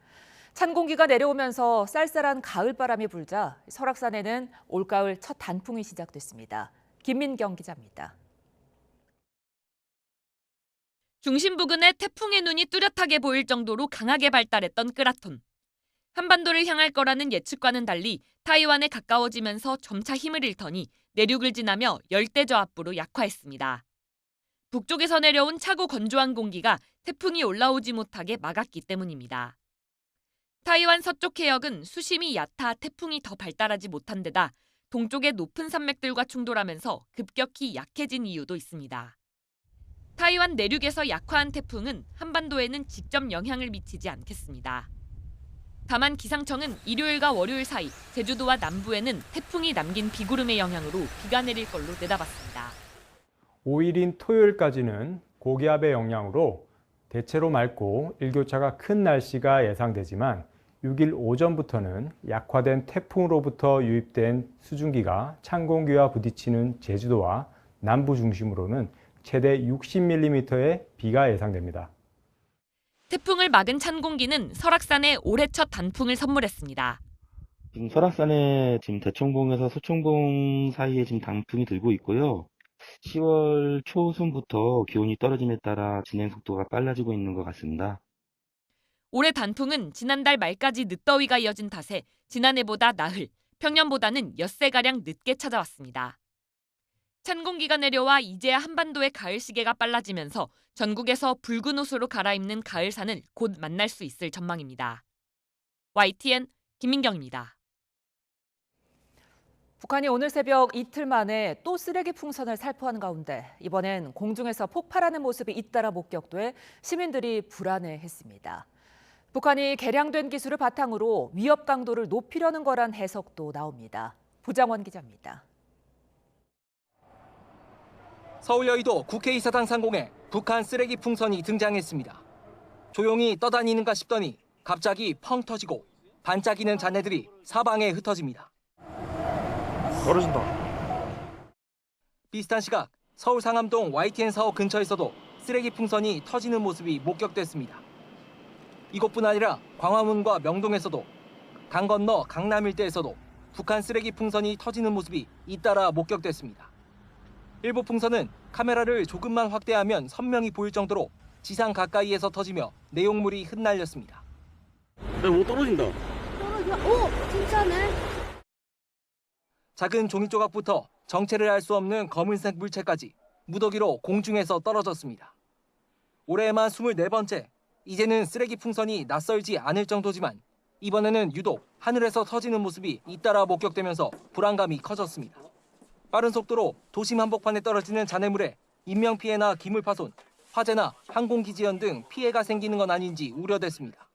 [SPEAKER 2] 찬 공기가 내려오면서 쌀쌀한 가을바람이 불자 설악산에는 올가을 첫 단풍이 시작됐습니다. 김민경 기자입니다.
[SPEAKER 17] 중심 부근에 태풍의 눈이 뚜렷하게 보일 정도로 강하게 발달했던 끄라톤. 한반도를 향할 거라는 예측과는 달리 타이완에 가까워지면서 점차 힘을 잃더니 내륙을 지나며 열대저압부로 약화했습니다. 북쪽에서 내려온 차고 건조한 공기가 태풍이 올라오지 못하게 막았기 때문입니다. 타이완 서쪽 해역은 수심이 얕아 태풍이 더 발달하지 못한 데다 동쪽의 높은 산맥들과 충돌하면서 급격히 약해진 이유도 있습니다. 타이완 내륙에서 약화한 태풍은 한반도에는 직접 영향을 미치지 않겠습니다. 다만 기상청은 일요일과 월요일 사이 제주도와 남부에는 태풍이 남긴 비구름의 영향으로 비가 내릴 걸로 내다봤습니다.
[SPEAKER 19] 5일인 토요일까지는 고기압의 영향으로 대체로 맑고 일교차가 큰 날씨가 예상되지만 6일 오전부터는 약화된 태풍으로부터 유입된 수증기가 찬 공기와 부딪히는 제주도와 남부 중심으로는 최대 60mm의 비가 예상됩니다.
[SPEAKER 17] 태풍을 막은 찬 공기는 설악산에 올해 첫 단풍을 선물했습니다.
[SPEAKER 20] 지금 설악산에 지금 대청봉에서 소청봉 사이에 지금 단풍이 들고 있고요. 10월 초순부터 기온이 떨어짐에 따라 진행 속도가 빨라지고 있는 것 같습니다.
[SPEAKER 17] 올해 단풍은 지난달 말까지 늦더위가 이어진 탓에 지난해보다 나흘, 평년보다는 엿새가량 늦게 찾아왔습니다. 찬 공기가 내려와 이제야 한반도의 가을 시계가 빨라지면서 전국에서 붉은 옷으로 갈아입는 가을산을 곧 만날 수 있을 전망입니다. YTN 김민경입니다.
[SPEAKER 2] 북한이 오늘 새벽 이틀 만에 또 쓰레기 풍선을 살포한 가운데 이번엔 공중에서 폭발하는 모습이 잇따라 목격돼 시민들이 불안해했습니다. 북한이 개량된 기술을 바탕으로 위협 강도를 높이려는 거란 해석도 나옵니다. 부장원 기자입니다.
[SPEAKER 4] 서울 여의도 국회의사당 상공에 북한 쓰레기 풍선이 등장했습니다. 조용히 떠다니는가 싶더니 갑자기 펑 터지고 반짝이는 잔해들이 사방에 흩어집니다.
[SPEAKER 21] 떨어진다.
[SPEAKER 4] 비슷한 시각 서울 상암동 YTN 사옥 근처에서도 쓰레기 풍선이 터지는 모습이 목격됐습니다. 이곳뿐 아니라 광화문과 명동에서도, 강 건너 강남 일대에서도 북한 쓰레기 풍선이 터지는 모습이 잇따라 목격됐습니다. 일부 풍선은 카메라를 조금만 확대하면 선명히 보일 정도로 지상 가까이에서 터지며 내용물이 흩날렸습니다.
[SPEAKER 21] 뭐 떨어진다.
[SPEAKER 22] 오, 진짜네.
[SPEAKER 4] 작은 종이 조각부터 정체를 알 수 없는 검은색 물체까지 무더기로 공중에서 떨어졌습니다. 올해에만 24번째, 이제는 쓰레기 풍선이 낯설지 않을 정도지만 이번에는 유독 하늘에서 터지는 모습이 잇따라 목격되면서 불안감이 커졌습니다. 빠른 속도로 도심 한복판에 떨어지는 잔해물에 인명피해나 기물 파손, 화재나 항공기지연 등 피해가 생기는 건 아닌지 우려됐습니다.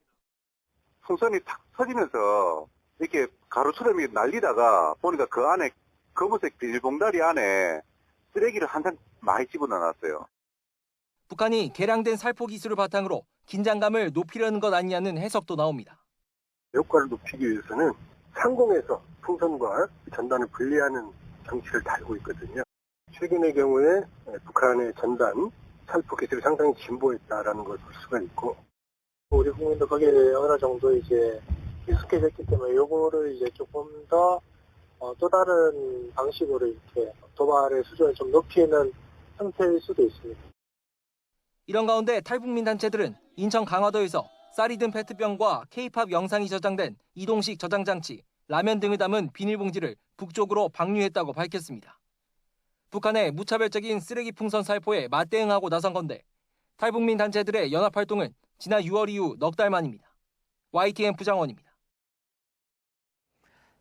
[SPEAKER 23] 풍선이 탁 터지면서 이렇게 가로수렴이 날리다가 보니까 그 안에 검은색 비닐봉다리 안에 쓰레기를 한 장 많이 집어넣어놨어요.
[SPEAKER 4] 북한이 개량된 살포 기술을 바탕으로 긴장감을 높이려는 것 아니냐는 해석도 나옵니다.
[SPEAKER 24] 효과를 높이기 위해서는 상공에서 풍선과 전단을 분리하는 장치를 달고 있거든요. 최근의 경우에 북한의 전단 살포 기술이 상당히 진보했다라는 걸 볼 수가 있고, 우리 국민도 거기에 어느 정도 이제 익숙해졌기 때문에 요거를 이제 조금 더 또 다른 방식으로 이렇게 도발의 수준을 좀 높이는 형태일 수도 있습니다.
[SPEAKER 4] 이런 가운데 탈북민 단체들은 인천 강화도에서 쌀이 든 페트병과 K-팝 영상이 저장된 이동식 저장 장치, 라면 등을 담은 비닐봉지를 북쪽으로 방류했다고 밝혔습니다. 북한의 무차별적인 쓰레기 풍선 살포에 맞대응하고 나선 건데 탈북민 단체들의 연합활동은 지난 6월 이후 넉 달 만입니다. YTN 부장원입니다.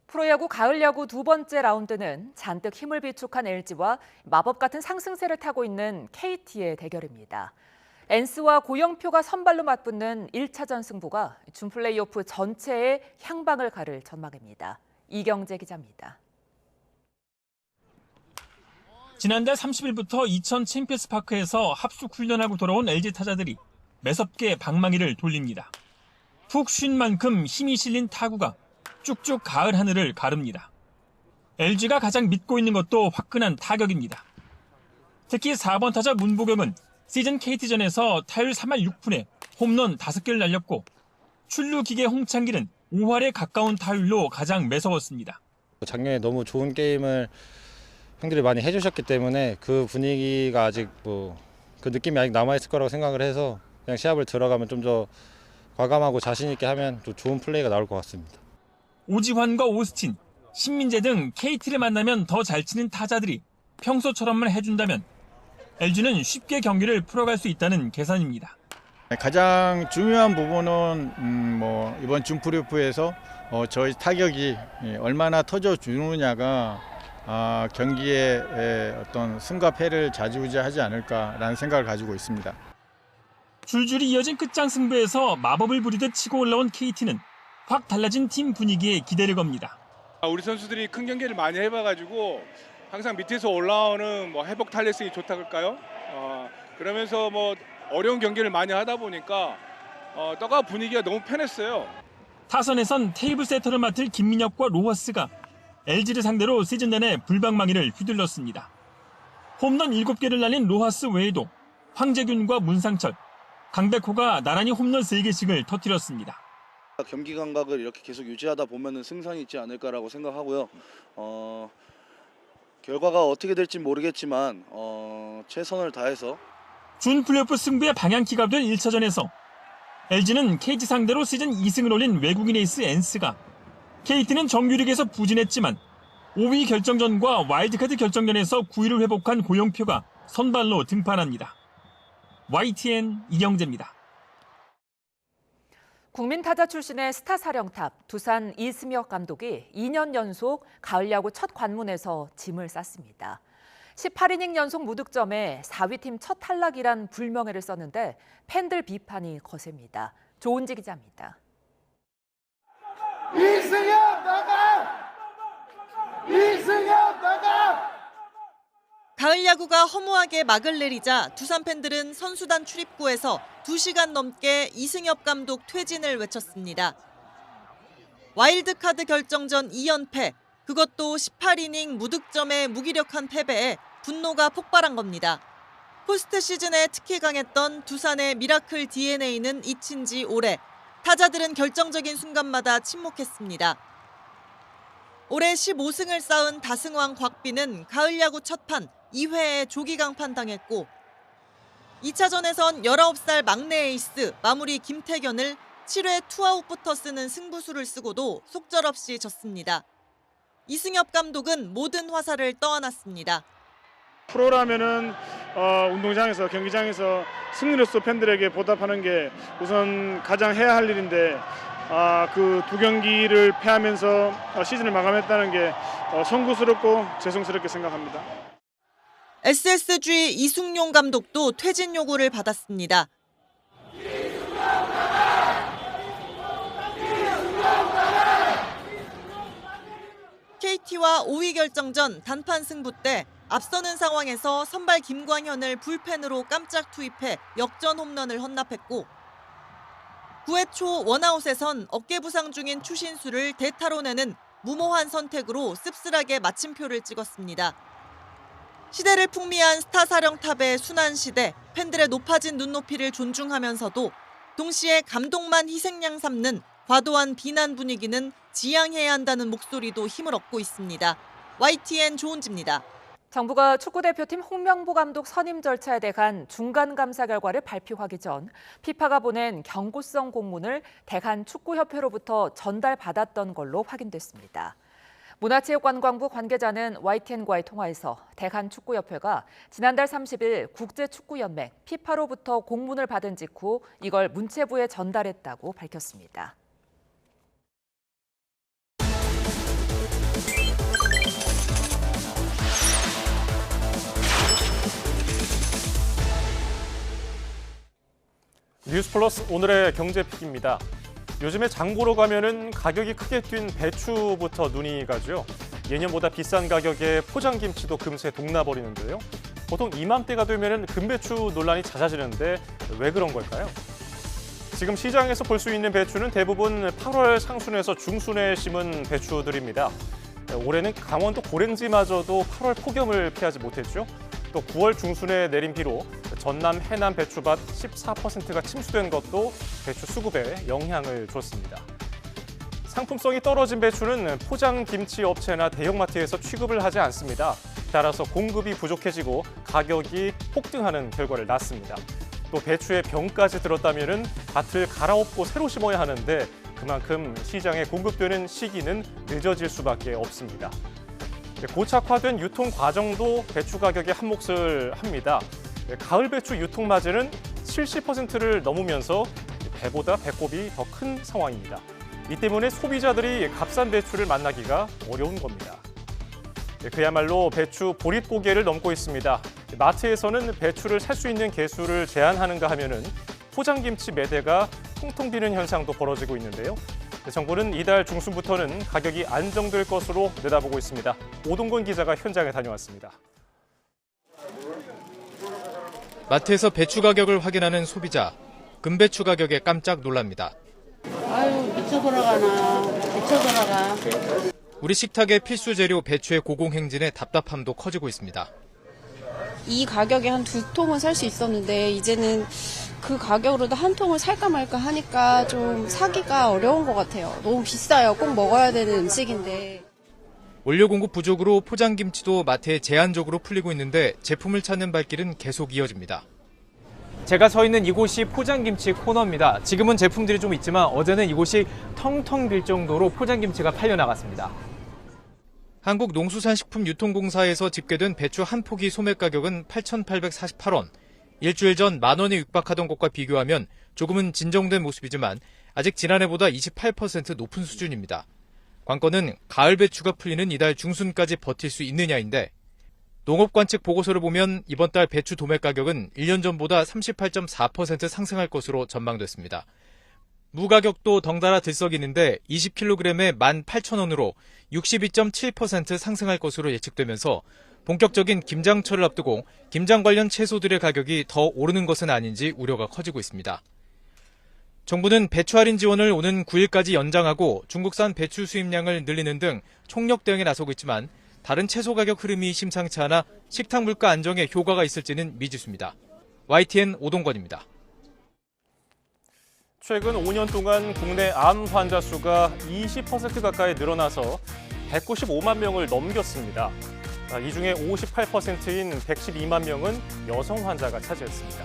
[SPEAKER 2] 프로야구 가을 야구 두 번째 라운드는 잔뜩 힘을 비축한 LG와 마법 같은 상승세를 타고 있는 KT의 대결입니다. 엔스와 고영표가 선발로 맞붙는 1차전 승부가 준 플레이오프 전체에 향방을 가를 전망입니다. 이경재 기자입니다.
[SPEAKER 25] 지난달 30일부터 이천 챔피언스 파크에서 합숙 훈련하고 돌아온 LG 타자들이 매섭게 방망이를 돌립니다. 푹 쉰 만큼 힘이 실린 타구가 쭉쭉 가을 하늘을 가릅니다. LG가 가장 믿고 있는 것도 화끈한 타격입니다. 특히 4번 타자 문보경은 시즌 KT전에서 타율 3할 6푼에 홈런 5개를 날렸고 출루 기계 홍창기는 5할에 가까운 타율로 가장 매서웠습니다.
[SPEAKER 27] 작년에 너무 좋은 게임을 형들이 많이 해주셨기 때문에 그 분위기가 아직 그 느낌이 아직 남아있을 거라고 생각을 해서 그냥 시합을 들어가면 좀 더 과감하고 자신 있게 하면 또 좋은 플레이가 나올 것 같습니다.
[SPEAKER 25] 오지환과 오스틴, 신민재 등 KT를 만나면 더 잘 치는 타자들이 평소처럼만 해준다면 LG는 쉽게 경기를 풀어갈 수 있다는 계산입니다.
[SPEAKER 28] 가장 중요한 부분은 이번 준 플레이오프에서 저희 타격이 얼마나 터져주느냐가 경기의 어떤 승과 패를 좌지우지하지 않을까라는 생각을 가지고 있습니다.
[SPEAKER 25] 줄줄이 이어진 끝장 승부에서 마법을 부리듯 치고 올라온 KT는 확 달라진 팀 분위기에 기대를 겁니다.
[SPEAKER 29] 우리 선수들이 큰 경기를 많이 해봐가지고 항상 밑에서 올라오는 회복 탄력성이 좋다 그럴까요? 그러면서 어려운 경기를 많이 하다 보니까 떠가 분위기가 너무 편했어요.
[SPEAKER 25] 타선에선 테이블 세터를 맡을 김민혁과 로하스가 LG를 상대로 시즌 내내 불방망이를 휘둘렀습니다. 홈런 7개를 날린 로하스 외에도 황재균과 문상철, 강백호가 나란히 홈런 3개씩을 터뜨렸습니다.
[SPEAKER 30] 경기 감각을 이렇게 계속 유지하다 보면은 승산이 있지 않을까라고 생각하고요. 결과가 어떻게 될지 모르겠지만 최선을 다해서
[SPEAKER 25] 준 플레이오프 승부의 방향키가 된 1차전에서 LG는 KT 상대로 시즌 2승을 올린 외국인 에이스 엔스가, KT는 정규리그에서 부진했지만 5위 결정전과 와일드카드 결정전에서 9위를 회복한 고영표가 선발로 등판합니다. YTN 이경재입니다.
[SPEAKER 2] 국민 타자 출신의 스타 사령탑 두산 이승엽 감독이 2년 연속 가을 야구 첫 관문에서 짐을 쌌습니다. 18이닝 연속 무득점에 4위 팀 첫 탈락이란 불명예를 썼는데 팬들 비판이 거셉니다. 조은지 기자입니다.
[SPEAKER 3] 이승엽 나가! 이승엽 나가!
[SPEAKER 5] 가을 야구가 허무하게 막을 내리자 두산 팬들은 선수단 출입구에서 2시간 넘게 이승엽 감독 퇴진을 외쳤습니다. 와일드카드 결정전 2연패, 그것도 18이닝 무득점의 무기력한 패배에 분노가 폭발한 겁니다. 포스트 시즌에 특히 강했던 두산의 미라클 DNA는 잊힌 지 오래, 타자들은 결정적인 순간마다 침묵했습니다. 올해 15승을 쌓은 다승왕 곽비는 가을 야구 첫판 2회에 조기 강판 당했고 2차전에선 19살 막내 에이스 마무리 김태견을 7회 투아웃부터 쓰는 승부수를 쓰고도 속절없이 졌습니다. 이승엽 감독은 모든 화살을 떠안았습니다.
[SPEAKER 29] 프로라면은 운동장에서 경기장에서 승리로서 팬들에게 보답하는 게 우선 가장 해야 할 일인데 그 두 경기를 패하면서 시즌을 마감했다는 게 송구스럽고 죄송스럽게 생각합니다.
[SPEAKER 5] SSG 이승용 감독도 퇴진 요구를 받았습니다. KT와 5위 결정전 단판 승부 때 앞서는 상황에서 선발 김광현을 불펜으로 깜짝 투입해 역전 홈런을 헌납했고 9회 초 원아웃에선 어깨 부상 중인 추신수를 대타로 내는 무모한 선택으로 씁쓸하게 마침표를 찍었습니다. 시대를 풍미한 스타 사령탑의 순환 시대, 팬들의 높아진 눈높이를 존중하면서도 동시에 감독만 희생양 삼는 과도한 비난 분위기는 지양해야 한다는 목소리도 힘을 얻고 있습니다. YTN 조은지입니다.
[SPEAKER 2] 정부가 축구대표팀 홍명보 감독 선임 절차에 대한 중간 감사 결과를 발표하기 전 피파가 보낸 경고성 공문을 대한축구협회로부터 전달받았던 걸로 확인됐습니다. 문화체육관광부 관계자는 YTN과의 통화에서 대한축구협회가 지난달 30일 국제축구연맹 피파로부터 공문을 받은 직후 이걸 문체부에 전달했다고 밝혔습니다.
[SPEAKER 1] 뉴스플러스 오늘의 경제픽입니다. 요즘에 장 보러 가면은 가격이 크게 뛴 배추부터 눈이 가죠. 예년보다 비싼 가격에 포장김치도 금세 동나버리는데요. 보통 이맘때가 되면은 금배추 논란이 잦아지는데 왜 그런 걸까요? 지금 시장에서 볼 수 있는 배추는 대부분 8월 상순에서 중순에 심은 배추들입니다. 올해는 강원도 고랭지마저도 8월 폭염을 피하지 못했죠. 또 9월 중순에 내린 비로 전남, 해남 배추밭 14%가 침수된 것도 배추 수급에 영향을 줬습니다. 상품성이 떨어진 배추는 포장 김치 업체나 대형마트에서 취급을 하지 않습니다. 따라서 공급이 부족해지고 가격이 폭등하는 결과를 낳습니다. 또 배추에 병까지 들었다면은 밭을 갈아엎고 새로 심어야 하는데 그만큼 시장에 공급되는 시기는 늦어질 수밖에 없습니다. 고착화된 유통 과정도 배추 가격에 한몫을 합니다. 가을 배추 유통 마진은 70%를 넘으면서 배보다 배꼽이 더 큰 상황입니다. 이 때문에 소비자들이 값싼 배추를 만나기가 어려운 겁니다. 그야말로 배추 보릿고개를 넘고 있습니다. 마트에서는 배추를 살 수 있는 개수를 제한하는가 하면은 포장김치 매대가 텅텅 비는 현상도 벌어지고 있는데요. 정부는 이달 중순부터는 가격이 안정될 것으로 내다보고 있습니다. 오동건 기자가 현장에 다녀왔습니다.
[SPEAKER 6] 마트에서 배추 가격을 확인하는 소비자, 금배추 가격에 깜짝 놀랍니다.
[SPEAKER 22] 아유, 미쳐 돌아가.
[SPEAKER 6] 우리 식탁의 필수 재료 배추의 고공행진에 답답함도 커지고 있습니다.
[SPEAKER 22] 이 가격에 한 2통은 살 수 있었는데 이제는 그 가격으로도 한 통을 살까 말까 하니까 좀 사기가 어려운 것 같아요. 너무 비싸요. 꼭 먹어야 되는 음식인데.
[SPEAKER 6] 원료 공급 부족으로 포장김치도 마트에 제한적으로 풀리고 있는데 제품을 찾는 발길은 계속 이어집니다.
[SPEAKER 8] 제가 서 있는 이곳이 포장김치 코너입니다. 지금은 제품들이 좀 있지만 어제는 이곳이 텅텅 빌 정도로 포장김치가 팔려나갔습니다.
[SPEAKER 6] 한국농수산식품유통공사에서 집계된 배추 한 포기 소매 가격은 8,848원. 일주일 전 10,000원에 육박하던 것과 비교하면 조금은 진정된 모습이지만 아직 지난해보다 28% 높은 수준입니다. 관건은 가을 배추가 풀리는 이달 중순까지 버틸 수 있느냐인데 농업관 측 보고서를 보면 이번 달 배추 도매 가격은 1년 전보다 38.4% 상승할 것으로 전망됐습니다. 무 가격도 덩달아 들썩이는데 20kg에 18,000원으로 62.7% 상승할 것으로 예측되면서 본격적인 김장철을 앞두고 김장 관련 채소들의 가격이 더 오르는 것은 아닌지 우려가 커지고 있습니다. 정부는 배추 할인 지원을 오는 9일까지 연장하고 중국산 배추 수입량을 늘리는 등 총력 대응에 나서고 있지만 다른 채소 가격 흐름이 심상치 않아 식탁 물가 안정에 효과가 있을지는 미지수입니다. YTN 오동건입니다.
[SPEAKER 1] 최근 5년 동안 국내 암 환자 수가 20% 가까이 늘어나서 195만 명을 넘겼습니다. 이 중에 58%인 112만 명은 여성 환자가 차지했습니다.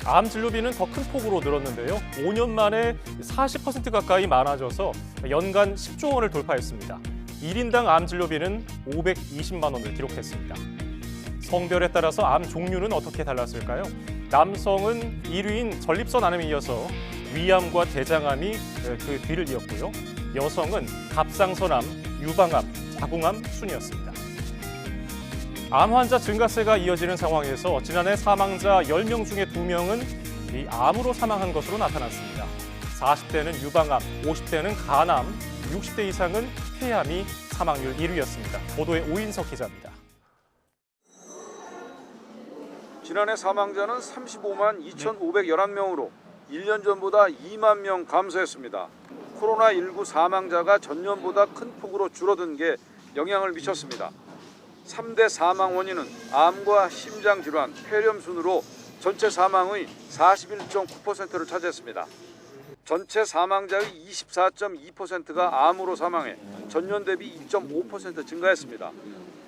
[SPEAKER 1] 암 진료비는 더 큰 폭으로 늘었는데요. 5년 만에 40% 가까이 많아져서 연간 10조 원을 돌파했습니다. 1인당 암 진료비는 520만 원을 기록했습니다. 성별에 따라서 암 종류는 어떻게 달랐을까요? 남성은 1위인 전립선 암에 이어서 위암과 대장암이 그 뒤를 이었고요. 여성은 갑상선암, 유방암, 자궁암 순이었습니다. 암 환자 증가세가 이어지는 상황에서 지난해 사망자 10명 중에 2명은 이 암으로 사망한 것으로 나타났습니다. 40대는 유방암, 50대는 간암, 60대 이상은 폐암이 사망률 1위였습니다. 보도에 오인석 기자입니다.
[SPEAKER 7] 지난해 사망자는 35만 2,511명으로 1년 전보다 2만 명 감소했습니다. 코로나19 사망자가 전년보다 큰 폭으로 줄어든 게 영향을 미쳤습니다. 3대 사망 원인은 암과 심장질환, 폐렴 순으로 전체 사망의 41.9%를 차지했습니다. 전체 사망자의 24.2%가 암으로 사망해 전년 대비 2.5% 증가했습니다.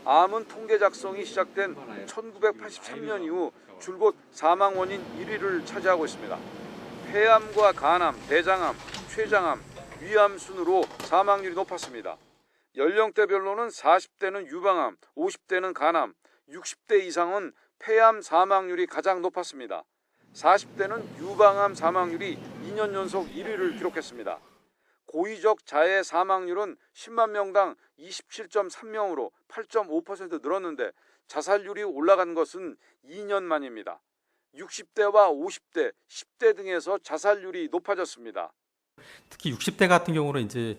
[SPEAKER 7] 암은 통계 작성이 시작된 1983년 이후 줄곧 사망 원인 1위를 차지하고 있습니다. 폐암과 간암, 대장암, 췌장암, 위암 순으로 사망률이 높았습니다. 연령대별로는 40대는 유방암, 50대는 간암, 60대 이상은 폐암 사망률이 가장 높았습니다. 40대는 유방암 사망률이 2년 연속 1위를 기록했습니다. 고의적 자해 사망률은 10만 명당 27.3명으로 8.5% 늘었는데 자살률이 올라간 것은 2년 만입니다. 60대와 50대, 10대 등에서 자살률이 높아졌습니다.
[SPEAKER 9] 특히 60대 같은 경우는 이제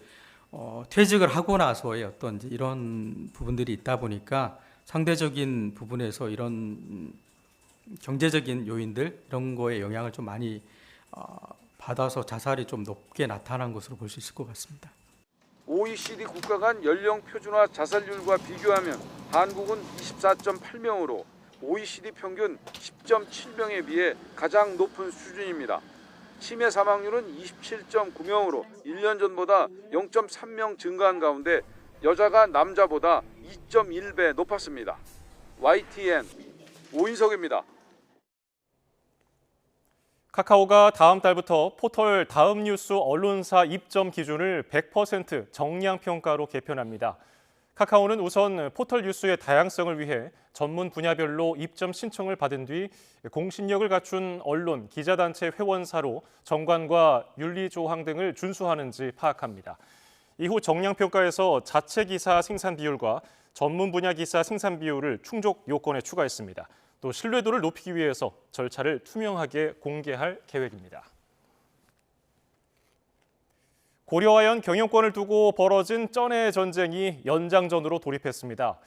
[SPEAKER 9] 퇴직을 하고 나서의 어떤 이제 이런 부분들이 있다 보니까 상대적인 부분에서 이런 경제적인 요인들 이런 거에 영향을 좀 많이 받아서 자살이 좀 높게 나타난 것으로 볼 수 있을 것 같습니다.
[SPEAKER 7] OECD 국가 간 연령 표준화 자살률과 비교하면 한국은 24.8명으로 OECD 평균 10.7명에 비해 가장 높은 수준입니다. 치매 사망률은 27.9명으로 1년 전보다 0.3명 증가한 가운데 여자가 남자보다 2.1배 높았습니다. YTN 오인석입니다.
[SPEAKER 1] 카카오가 다음 달부터 포털 다음 뉴스 언론사 입점 기준을 100% 정량 평가로 개편합니다. 카카오는 우선 포털 뉴스의 다양성을 위해 전문 분야별로 입점 신청을 받은 뒤 공신력을 갖춘 언론, 기자단체 회원사로 정관과 윤리조항 등을 준수하는지 파악합니다. 이후 정량평가에서 자체 기사 생산 비율과 전문 분야 기사 생산 비율을 충족 요건에 추가했습니다. 또 신뢰도를 높이기 위해서 절차를 투명하게 공개할 계획입니다. 고려아연 경영권을 두고 벌어진 쩐의 전쟁이 연장전으로 돌입했습니다.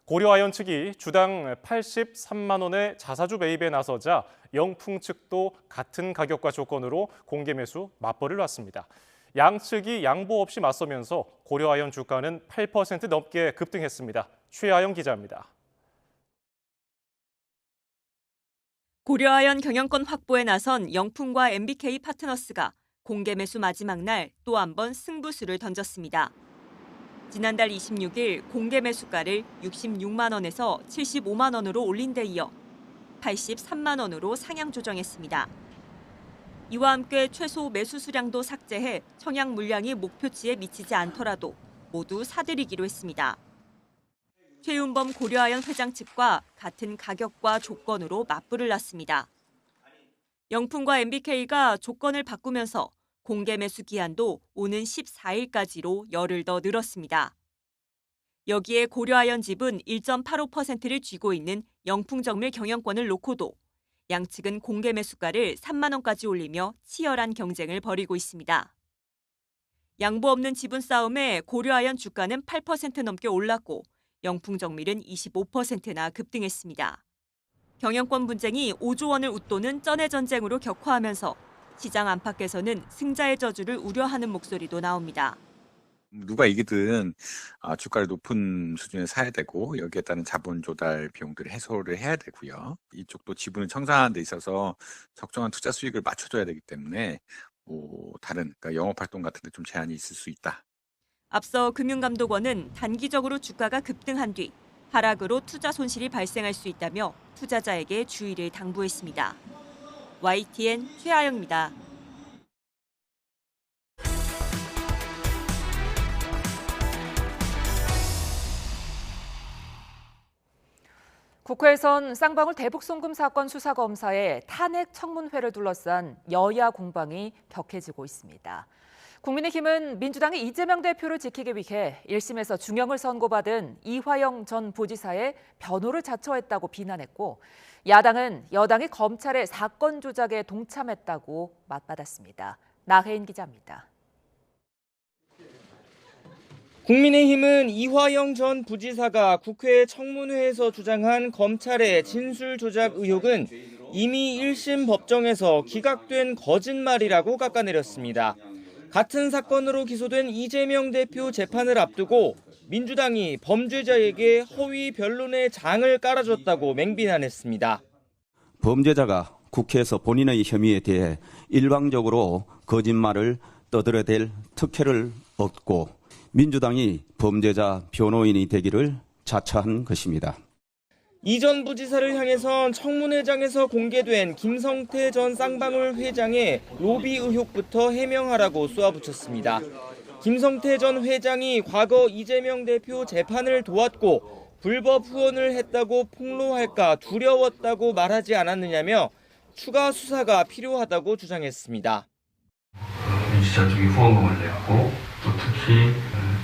[SPEAKER 1] 고려아연 측이 주당 83만 원의 자사주 매입에 나서자 영풍 측도 같은 가격과 조건으로 공개 매수 맞벌이를 놨습니다. 양측이 양보 없이 맞서면서 고려아연 주가는 8% 넘게 급등했습니다. 최아영 기자입니다.
[SPEAKER 10] 고려아연 경영권 확보에 나선 영풍과 MBK 파트너스가 공개 매수 마지막 날 또 한 번 승부수를 던졌습니다. 지난달 26일 공개 매수가를 66만 원에서 75만 원으로 올린 데 이어 83만 원으로 상향 조정했습니다. 이와 함께 최소 매수 수량도 삭제해 청약 물량이 목표치에 미치지 않더라도 모두 사들이기로 했습니다. 최윤범 고려아연 회장 측과 같은 가격과 조건으로 맞불을 놨습니다. 영풍과 MBK가 조건을 바꾸면서 공개 매수 기한도 오는 14일까지로 열흘 더 늘었습니다. 여기에 고려아연집은 1.85%를 쥐고 있는 영풍정밀 경영권을 놓고도 양측은 공개 매수가를 3만 원까지 올리며 치열한 경쟁을 벌이고 있습니다. 양보 없는 지분 싸움에 고려아연 주가는 8% 넘게 올랐고 영풍정밀은 25%나 급등했습니다. 경영권 분쟁이 5조 원을 웃도는 쩐의 전쟁으로 격화하면서 시장 안팎에서는 승자의 저주를 우려하는 목소리도 나옵니다.
[SPEAKER 11] 누가 이기든 주가를 높은 수준에 사야 되고 여기에 따른 자본 조달 비용들을 해소를 해야 되고요. 이쪽도 지분을 청산하는 데 있어서 적정한 투자 수익을 맞춰줘야 되기 때문에 다른 그러니까 영업활동 같은 데 좀 제한이 있을 수 있다.
[SPEAKER 10] 앞서 금융감독원은 단기적으로 주가가 급등한 뒤 하락으로 투자 손실이 발생할 수 있다며 투자자에게 주의를 당부했습니다. YTN 최아영입니다.
[SPEAKER 2] 국회에선 쌍방울 대북송금 사건 수사검사의 탄핵 청문회를 둘러싼 여야 공방이 격해지고 있습니다. 국민의힘은 민주당이 이재명 대표를 지키기 위해 1심에서 중형을 선고받은 이화영 전 부지사의 변호를 자처했다고 비난했고, 야당은 여당이 검찰의 사건 조작에 동참했다고 맞받았습니다. 나혜인 기자입니다.
[SPEAKER 12] 국민의힘은 이화영 전 부지사가 국회 청문회에서 주장한 검찰의 진술 조작 의혹은 이미 1심 법정에서 기각된 거짓말이라고 깎아내렸습니다. 같은 사건으로 기소된 이재명 대표 재판을 앞두고 민주당이 범죄자에게 허위 변론의 장을 깔아줬다고 맹비난했습니다.
[SPEAKER 13] 범죄자가 국회에서 본인의 혐의에 대해 일방적으로 거짓말을 떠들어댈 특혜를 얻고 민주당이 범죄자 변호인이 되기를 자처한 것입니다.
[SPEAKER 12] 이 전 부지사를 향해선 청문회장에서 공개된 김성태 전 쌍방울 회장의 로비 의혹부터 해명하라고 쏘아붙였습니다. 김성태 전 회장이 과거 이재명 대표 재판을 도왔고 불법 후원을 했다고 폭로할까 두려웠다고 말하지 않았느냐며 추가 수사가 필요하다고 주장했습니다.
[SPEAKER 14] 민주사 쪽이 후원금을 냈고 또 특히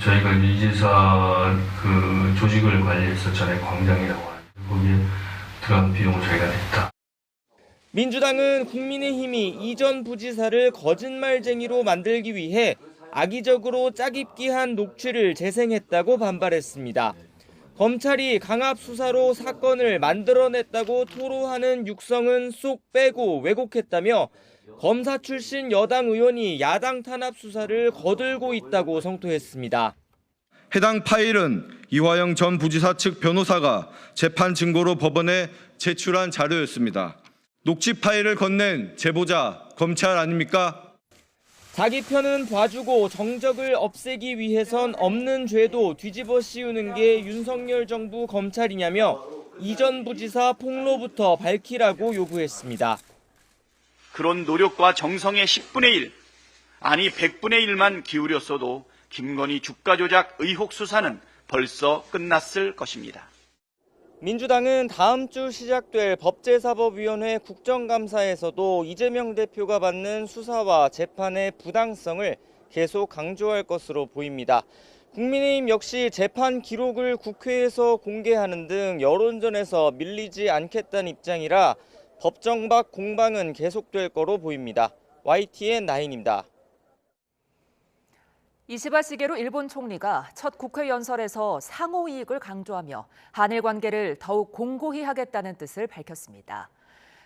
[SPEAKER 14] 저희가 민주사 그 조직을 관리해서 전에 광장이라고 하는 거기에 들어간 비용을 저희가 냈다.
[SPEAKER 12] 민주당은 국민의힘이 이 전 부지사를 거짓말쟁이로 만들기 위해 악의적으로 짜깁기한 녹취를 재생했다고 반발했습니다. 검찰이 강압 수사로 사건을 만들어냈다고 토로하는 육성은 쏙 빼고 왜곡했다며 검사 출신 여당 의원이 야당 탄압 수사를 거들고 있다고 성토했습니다.
[SPEAKER 15] 해당 파일은 이화영 전 부지사 측 변호사가 재판 증거로 법원에 제출한 자료였습니다. 녹취 파일을 건넨 제보자 검찰 아닙니까?
[SPEAKER 12] 자기 편은 봐주고 정적을 없애기 위해선 없는 죄도 뒤집어 씌우는 게 윤석열 정부 검찰이냐며 이 전 부지사 폭로부터 밝히라고 요구했습니다.
[SPEAKER 16] 그런 노력과 정성의 10분의 1, 아니 100분의 1만 기울였어도 김건희 주가 조작 의혹 수사는 벌써 끝났을 것입니다.
[SPEAKER 12] 민주당은 다음 주 시작될 법제사법위원회 국정감사에서도 이재명 대표가 받는 수사와 재판의 부당성을 계속 강조할 것으로 보입니다. 국민의힘 역시 재판 기록을 국회에서 공개하는 등 여론전에서 밀리지 않겠다는 입장이라 법정 밖 공방은 계속될 거로 보입니다. YTN 나인입니다.
[SPEAKER 2] 이시바 시게루 일본 총리가 첫 국회 연설에서 상호 이익을 강조하며 한일 관계를 더욱 공고히 하겠다는 뜻을 밝혔습니다.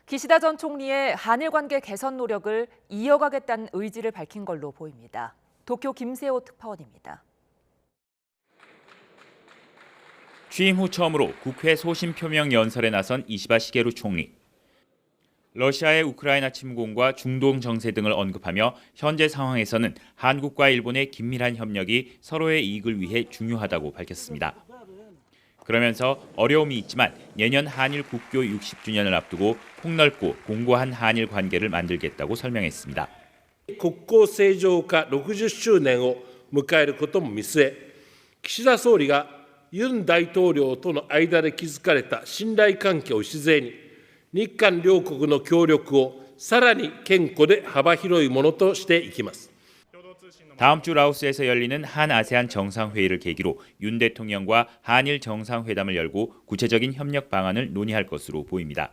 [SPEAKER 2] 기시다 전 총리의 한일 관계 개선 노력을 이어가겠다는 의지를 밝힌 걸로 보입니다. 도쿄 김세호 특파원입니다.
[SPEAKER 18] 취임 후 처음으로 국회 소신 표명 연설에 나선 이시바 시게루 총리. 러시아의 우크라이나 침공과 중동 정세 등을 언급하며 현재 상황에서는 한국과 일본의 긴밀한 협력이 서로의 이익을 위해 중요하다고 밝혔습니다. 그러면서 어려움이 있지만 내년 한일 국교 60주년을 앞두고 폭넓고 공고한 한일 관계를 만들겠다고 설명했습니다.
[SPEAKER 19] 国交正常化60周年を迎えることも見据え、岸田総理がユン大統領との間で築かれた信頼関係を礎に、日韓両国の協力をさらに健康で幅広いものとしていきます。
[SPEAKER 18] 다음 주 라오스에서 열리는 한아세안 정상회의를 계기로 윤 대통령과 한일 정상회담을 열고 구체적인 협력 방안을 논의할 것으로 보입니다.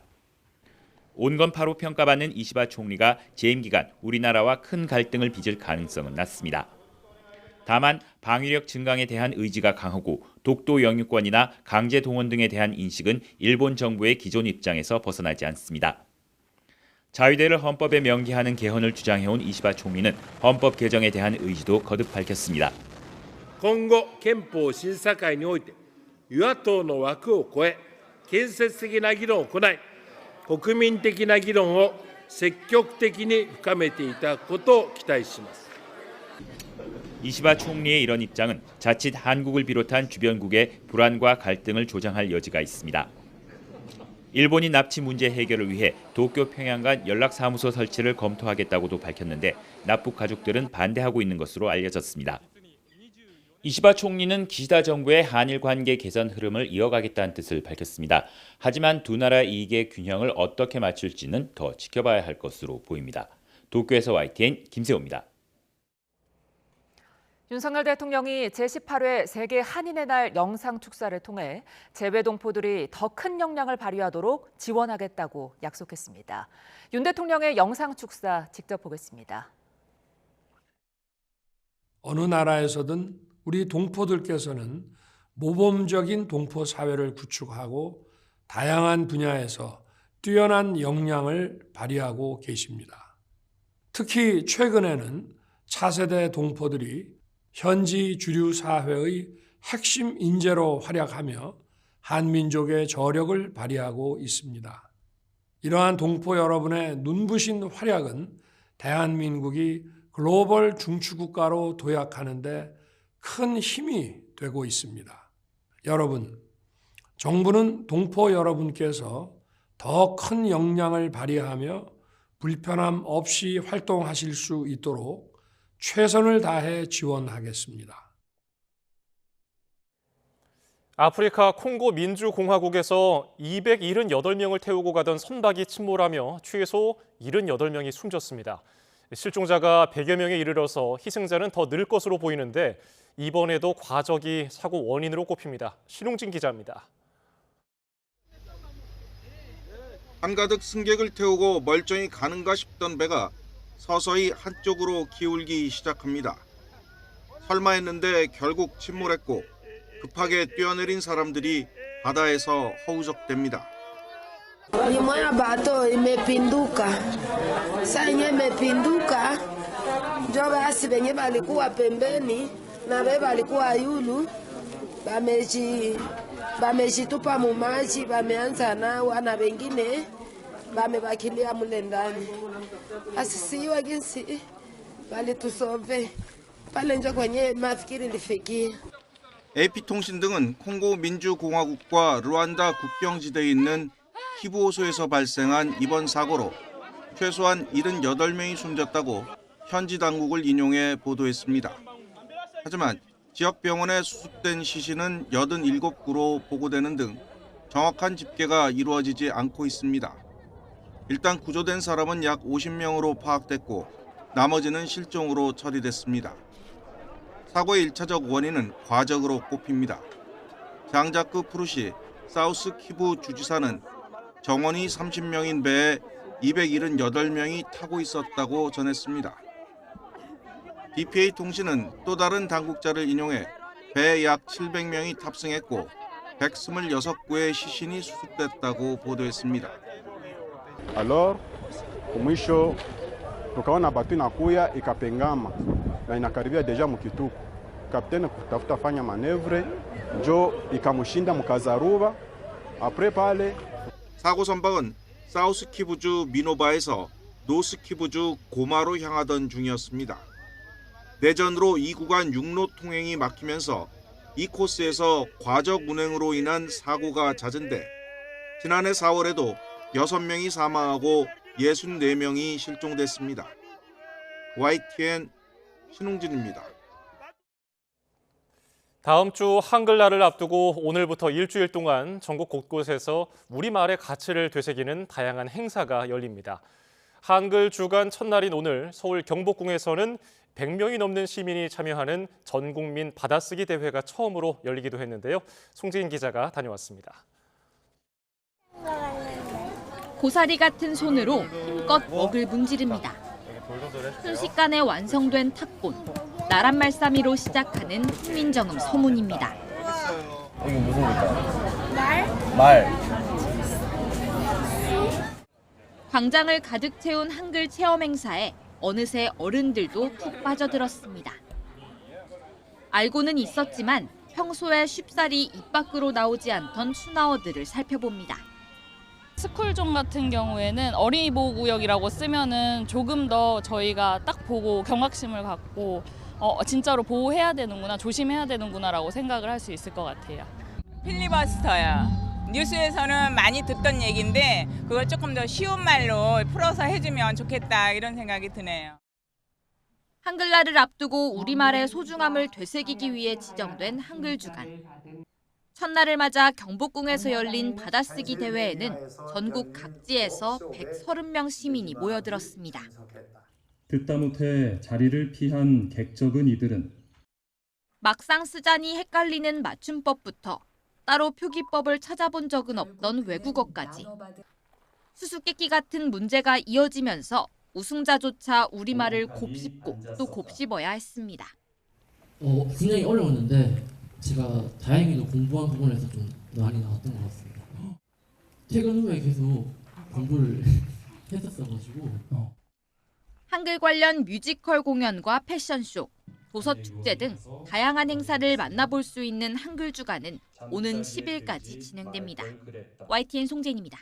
[SPEAKER 18] 온건파로 평가받는 이시바 총리가 재임 기간 우리나라와 큰 갈등을 빚을 가능성은 낮습니다. 다만 방위력 증강에 대한 의지가 강하고 독도 영유권이나 강제 동원 등에 대한 인식은 일본 정부의 기존 입장에서 벗어나지 않습니다. 자위대를 헌법에 명기하는 개헌을 주장해온 이시바 총리는 헌법 개정에 대한 의지도 거듭 밝혔습니다.
[SPEAKER 19] 今後憲法審査会において与野党の枠を超え建設的な議論を行い国民的な議論を積極的に深めていただくことを期待します。
[SPEAKER 18] 이시바 총리의 이런 입장은 자칫 한국을 비롯한 주변국의 불안과 갈등을 조장할 여지가 있습니다. 일본이 납치 문제 해결을 위해 도쿄 평양 간 연락사무소 설치를 검토하겠다고도 밝혔는데 납북 가족들은 반대하고 있는 것으로 알려졌습니다. 이시바 총리는 기시다 정부의 한일 관계 개선 흐름을 이어가겠다는 뜻을 밝혔습니다. 하지만 두 나라의 이익의 균형을 어떻게 맞출지는 더 지켜봐야 할 것으로 보입니다. 도쿄에서 YTN 김세호입니다.
[SPEAKER 2] 윤석열 대통령이 제18회 세계 한인의 날 영상 축사를 통해 재외 동포들이 더 큰 역량을 발휘하도록 지원하겠다고 약속했습니다. 윤 대통령의 영상 축사 직접 보겠습니다.
[SPEAKER 4] 어느 나라에서든 우리 동포들께서는 모범적인 동포 사회를 구축하고 다양한 분야에서 뛰어난 역량을 발휘하고 계십니다. 특히 최근에는 차세대 동포들이 현지 주류 사회의 핵심 인재로 활약하며 한민족의 저력을 발휘하고 있습니다. 이러한 동포 여러분의 눈부신 활약은 대한민국이 글로벌 중추국가로 도약하는 데 큰 힘이 되고 있습니다. 여러분, 정부는 동포 여러분께서 더 큰 역량을 발휘하며 불편함 없이 활동하실 수 있도록 최선을 다해 지원하겠습니다.
[SPEAKER 1] 아프리카 콩고 민주공화국에서 278명을 태우고 가던 선박이 침몰하며 최소 78명이 숨졌습니다. 실종자가 100여 명에 이르러서 희생자는 더 늘 것으로 보이는데 이번에도 과적이 사고 원인으로 꼽힙니다. 신웅진 기자입니다.
[SPEAKER 17] 한가득 승객을 태우고 멀쩡히 가는가 싶던 배가 서서히 한쪽으로 기울기 시작합니다. 설마 했는데 결국 침몰했고 급하게 뛰어내린 사람들이 바다에서 허우적댑니다.
[SPEAKER 20] Nimoya bato imepinduka. Saa yenyewe imepinduka. Ndio basi wenye walikuwa pembeni na wewe walikuwa yulu. Bameshitupa mumaji, wameanza nao na wengine wamebakilia mule ndani. Asisiwa jinsi walitusove. Pale ndio kwenye mafikiri lifikia.
[SPEAKER 17] AP통신 등은 콩고 민주공화국과 루안다 국경지대에 있는 키부 호수에서 발생한 이번 사고로 최소한 78명이 숨졌다고 현지 당국을 인용해 보도했습니다. 하지만 지역 병원에 수습된 시신은 87구로 보고되는 등 정확한 집계가 이루어지지 않고 있습니다. 일단 구조된 사람은 약 50명으로 파악됐고 나머지는 실종으로 처리됐습니다. 사고의 1차적 원인은 과적으로 꼽힙니다. 장자크 푸르시 사우스 키부 주지사는 정원이 30명인 배에 278명이 타고 있었다고 전했습니다. DPA 통신은 또 다른 당국자를 인용해 배에 약 700명이 탑승했고 126구의 시신이 수습됐다고 보도했습니다.
[SPEAKER 21] Alors, mwisho tukaona batu inakuya ikapengama na inakaribia deja mukituku. Kapteni kutafuta fanya manevre njo ikamushinda mukazaruba. Apres pale
[SPEAKER 17] 사고 선박은 사우스 키부주 미노바에서 노스 키부주 고마로 향하던 중이었습니다. 내전으로 이 구간 육로 통행이 막히면서 이 코스에서 과적 운행으로 인한 사고가 잦은데 지난해 4월에도 6명이 사망하고 64명이 실종됐습니다. YTN 신웅진입니다.
[SPEAKER 1] 다음 주 한글날을 앞두고 오늘부터 일주일 동안 전국 곳곳에서 우리말의 가치를 되새기는 다양한 행사가 열립니다. 한글 주간 첫날인 오늘 서울 경복궁에서는 100명이 넘는 시민이 참여하는 전국민 받아쓰기 대회가 처음으로 열리기도 했는데요. 송지인 기자가 다녀왔습니다.
[SPEAKER 3] 고사리 같은 손으로 힘껏 먹을 문지릅니다. 순식간에 완성된 탁본, 나란말싸미로 시작하는 훈민정음 소문입니다.
[SPEAKER 5] 이거 무슨 글자? 말.
[SPEAKER 3] 광장을 가득 채운 한글 체험 행사에 어느새 어른들도 푹 빠져들었습니다. 알고는 있었지만 평소에 쉽사리 입 밖으로 나오지 않던 수나어들을 살펴봅니다.
[SPEAKER 23] 스쿨존 같은 경우에는 어린이 보호구역이라고 쓰면은 조금 더 저희가 딱 보고 경각심을 갖고 진짜로 보호해야 되는구나, 조심해야 되는구나라고 생각을 할 수 있을 것 같아요.
[SPEAKER 24] 필리버스터요. 뉴스에서는 많이 듣던 얘기인데 그걸 조금 더 쉬운 말로 풀어서 해주면 좋겠다 이런 생각이 드네요.
[SPEAKER 3] 한글날을 앞두고 우리말의 소중함을 되새기기 위해 지정된 한글 주간. 첫날을 맞아 경복궁에서 열린 받아쓰기 대회에는 전국 각지에서 130명 시민이 모여들었습니다.
[SPEAKER 25] 듣다 못해 자리를 피한 객적은 이들은
[SPEAKER 3] 막상 쓰자니 헷갈리는 맞춤법부터 따로 표기법을 찾아본 적은 없던 외국어까지. 수수께끼 같은 문제가 이어지면서 우승자조차 우리말을 곱씹고 또 곱씹어야 했습니다.
[SPEAKER 26] 굉장히 어려웠는데 제가 다행히도 공부한 부분에서 좀 많이 나왔던 것 같습니다. 퇴근 후에 계속 공부를 했었어가지고.
[SPEAKER 3] 한글 관련 뮤지컬 공연과 패션쇼, 도서 축제 등 다양한 행사를 만나볼 수 있는 한글 주간은 오는 10일까지 진행됩니다. YTN 송재인입니다.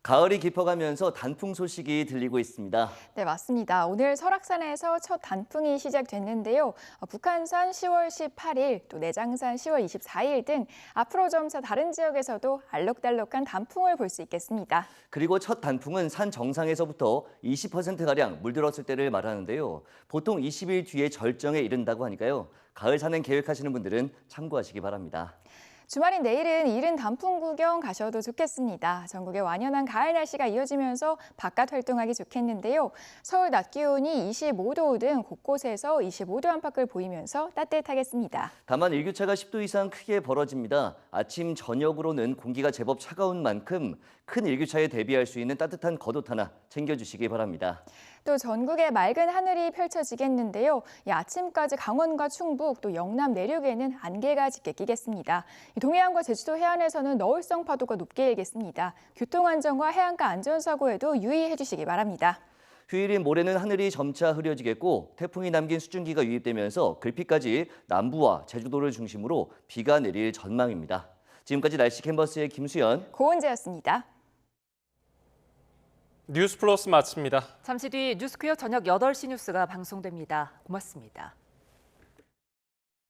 [SPEAKER 27] 가을이 깊어가면서 단풍 소식이 들리고 있습니다.
[SPEAKER 28] 네, 맞습니다. 오늘 설악산에서 첫 단풍이 시작됐는데요. 북한산 10월 18일, 또 내장산 10월 24일 등 앞으로 점차 다른 지역에서도 알록달록한 단풍을 볼 수 있겠습니다.
[SPEAKER 27] 그리고 첫 단풍은 산 정상에서부터 20%가량 물들었을 때를 말하는데요. 보통 20일 뒤에 절정에 이른다고 하니까요. 가을 산행 계획하시는 분들은 참고하시기 바랍니다.
[SPEAKER 28] 주말인 내일은 이른 단풍 구경 가셔도 좋겠습니다. 전국에 완연한 가을 날씨가 이어지면서 바깥 활동하기 좋겠는데요. 서울 낮 기온이 25도 등 곳곳에서 25도 안팎을 보이면서 따뜻하겠습니다.
[SPEAKER 27] 다만 일교차가 10도 이상 크게 벌어집니다. 아침, 저녁으로는 공기가 제법 차가운 만큼 큰 일교차에 대비할 수 있는 따뜻한 겉옷 하나 챙겨주시기 바랍니다.
[SPEAKER 28] 또 전국에 맑은 하늘이 펼쳐지겠는데요. 아침까지 강원과 충북, 또 영남 내륙에는 안개가 짙게 끼겠습니다. 동해안과 제주도 해안에서는 너울성 파도가 높게 일겠습니다. 교통안전과 해안가 안전사고에도 유의해 주시기 바랍니다.
[SPEAKER 27] 휴일인 모레는 하늘이 점차 흐려지겠고 태풍이 남긴 수증기가 유입되면서 글피까지 남부와 제주도를 중심으로 비가 내릴 전망입니다. 지금까지 날씨 캔버스의 김수연,
[SPEAKER 28] 고은재였습니다.
[SPEAKER 1] 뉴스 플러스 마칩니다.
[SPEAKER 2] 잠시 뒤 뉴스퀴어 저녁 8시 뉴스가 방송됩니다. 고맙습니다.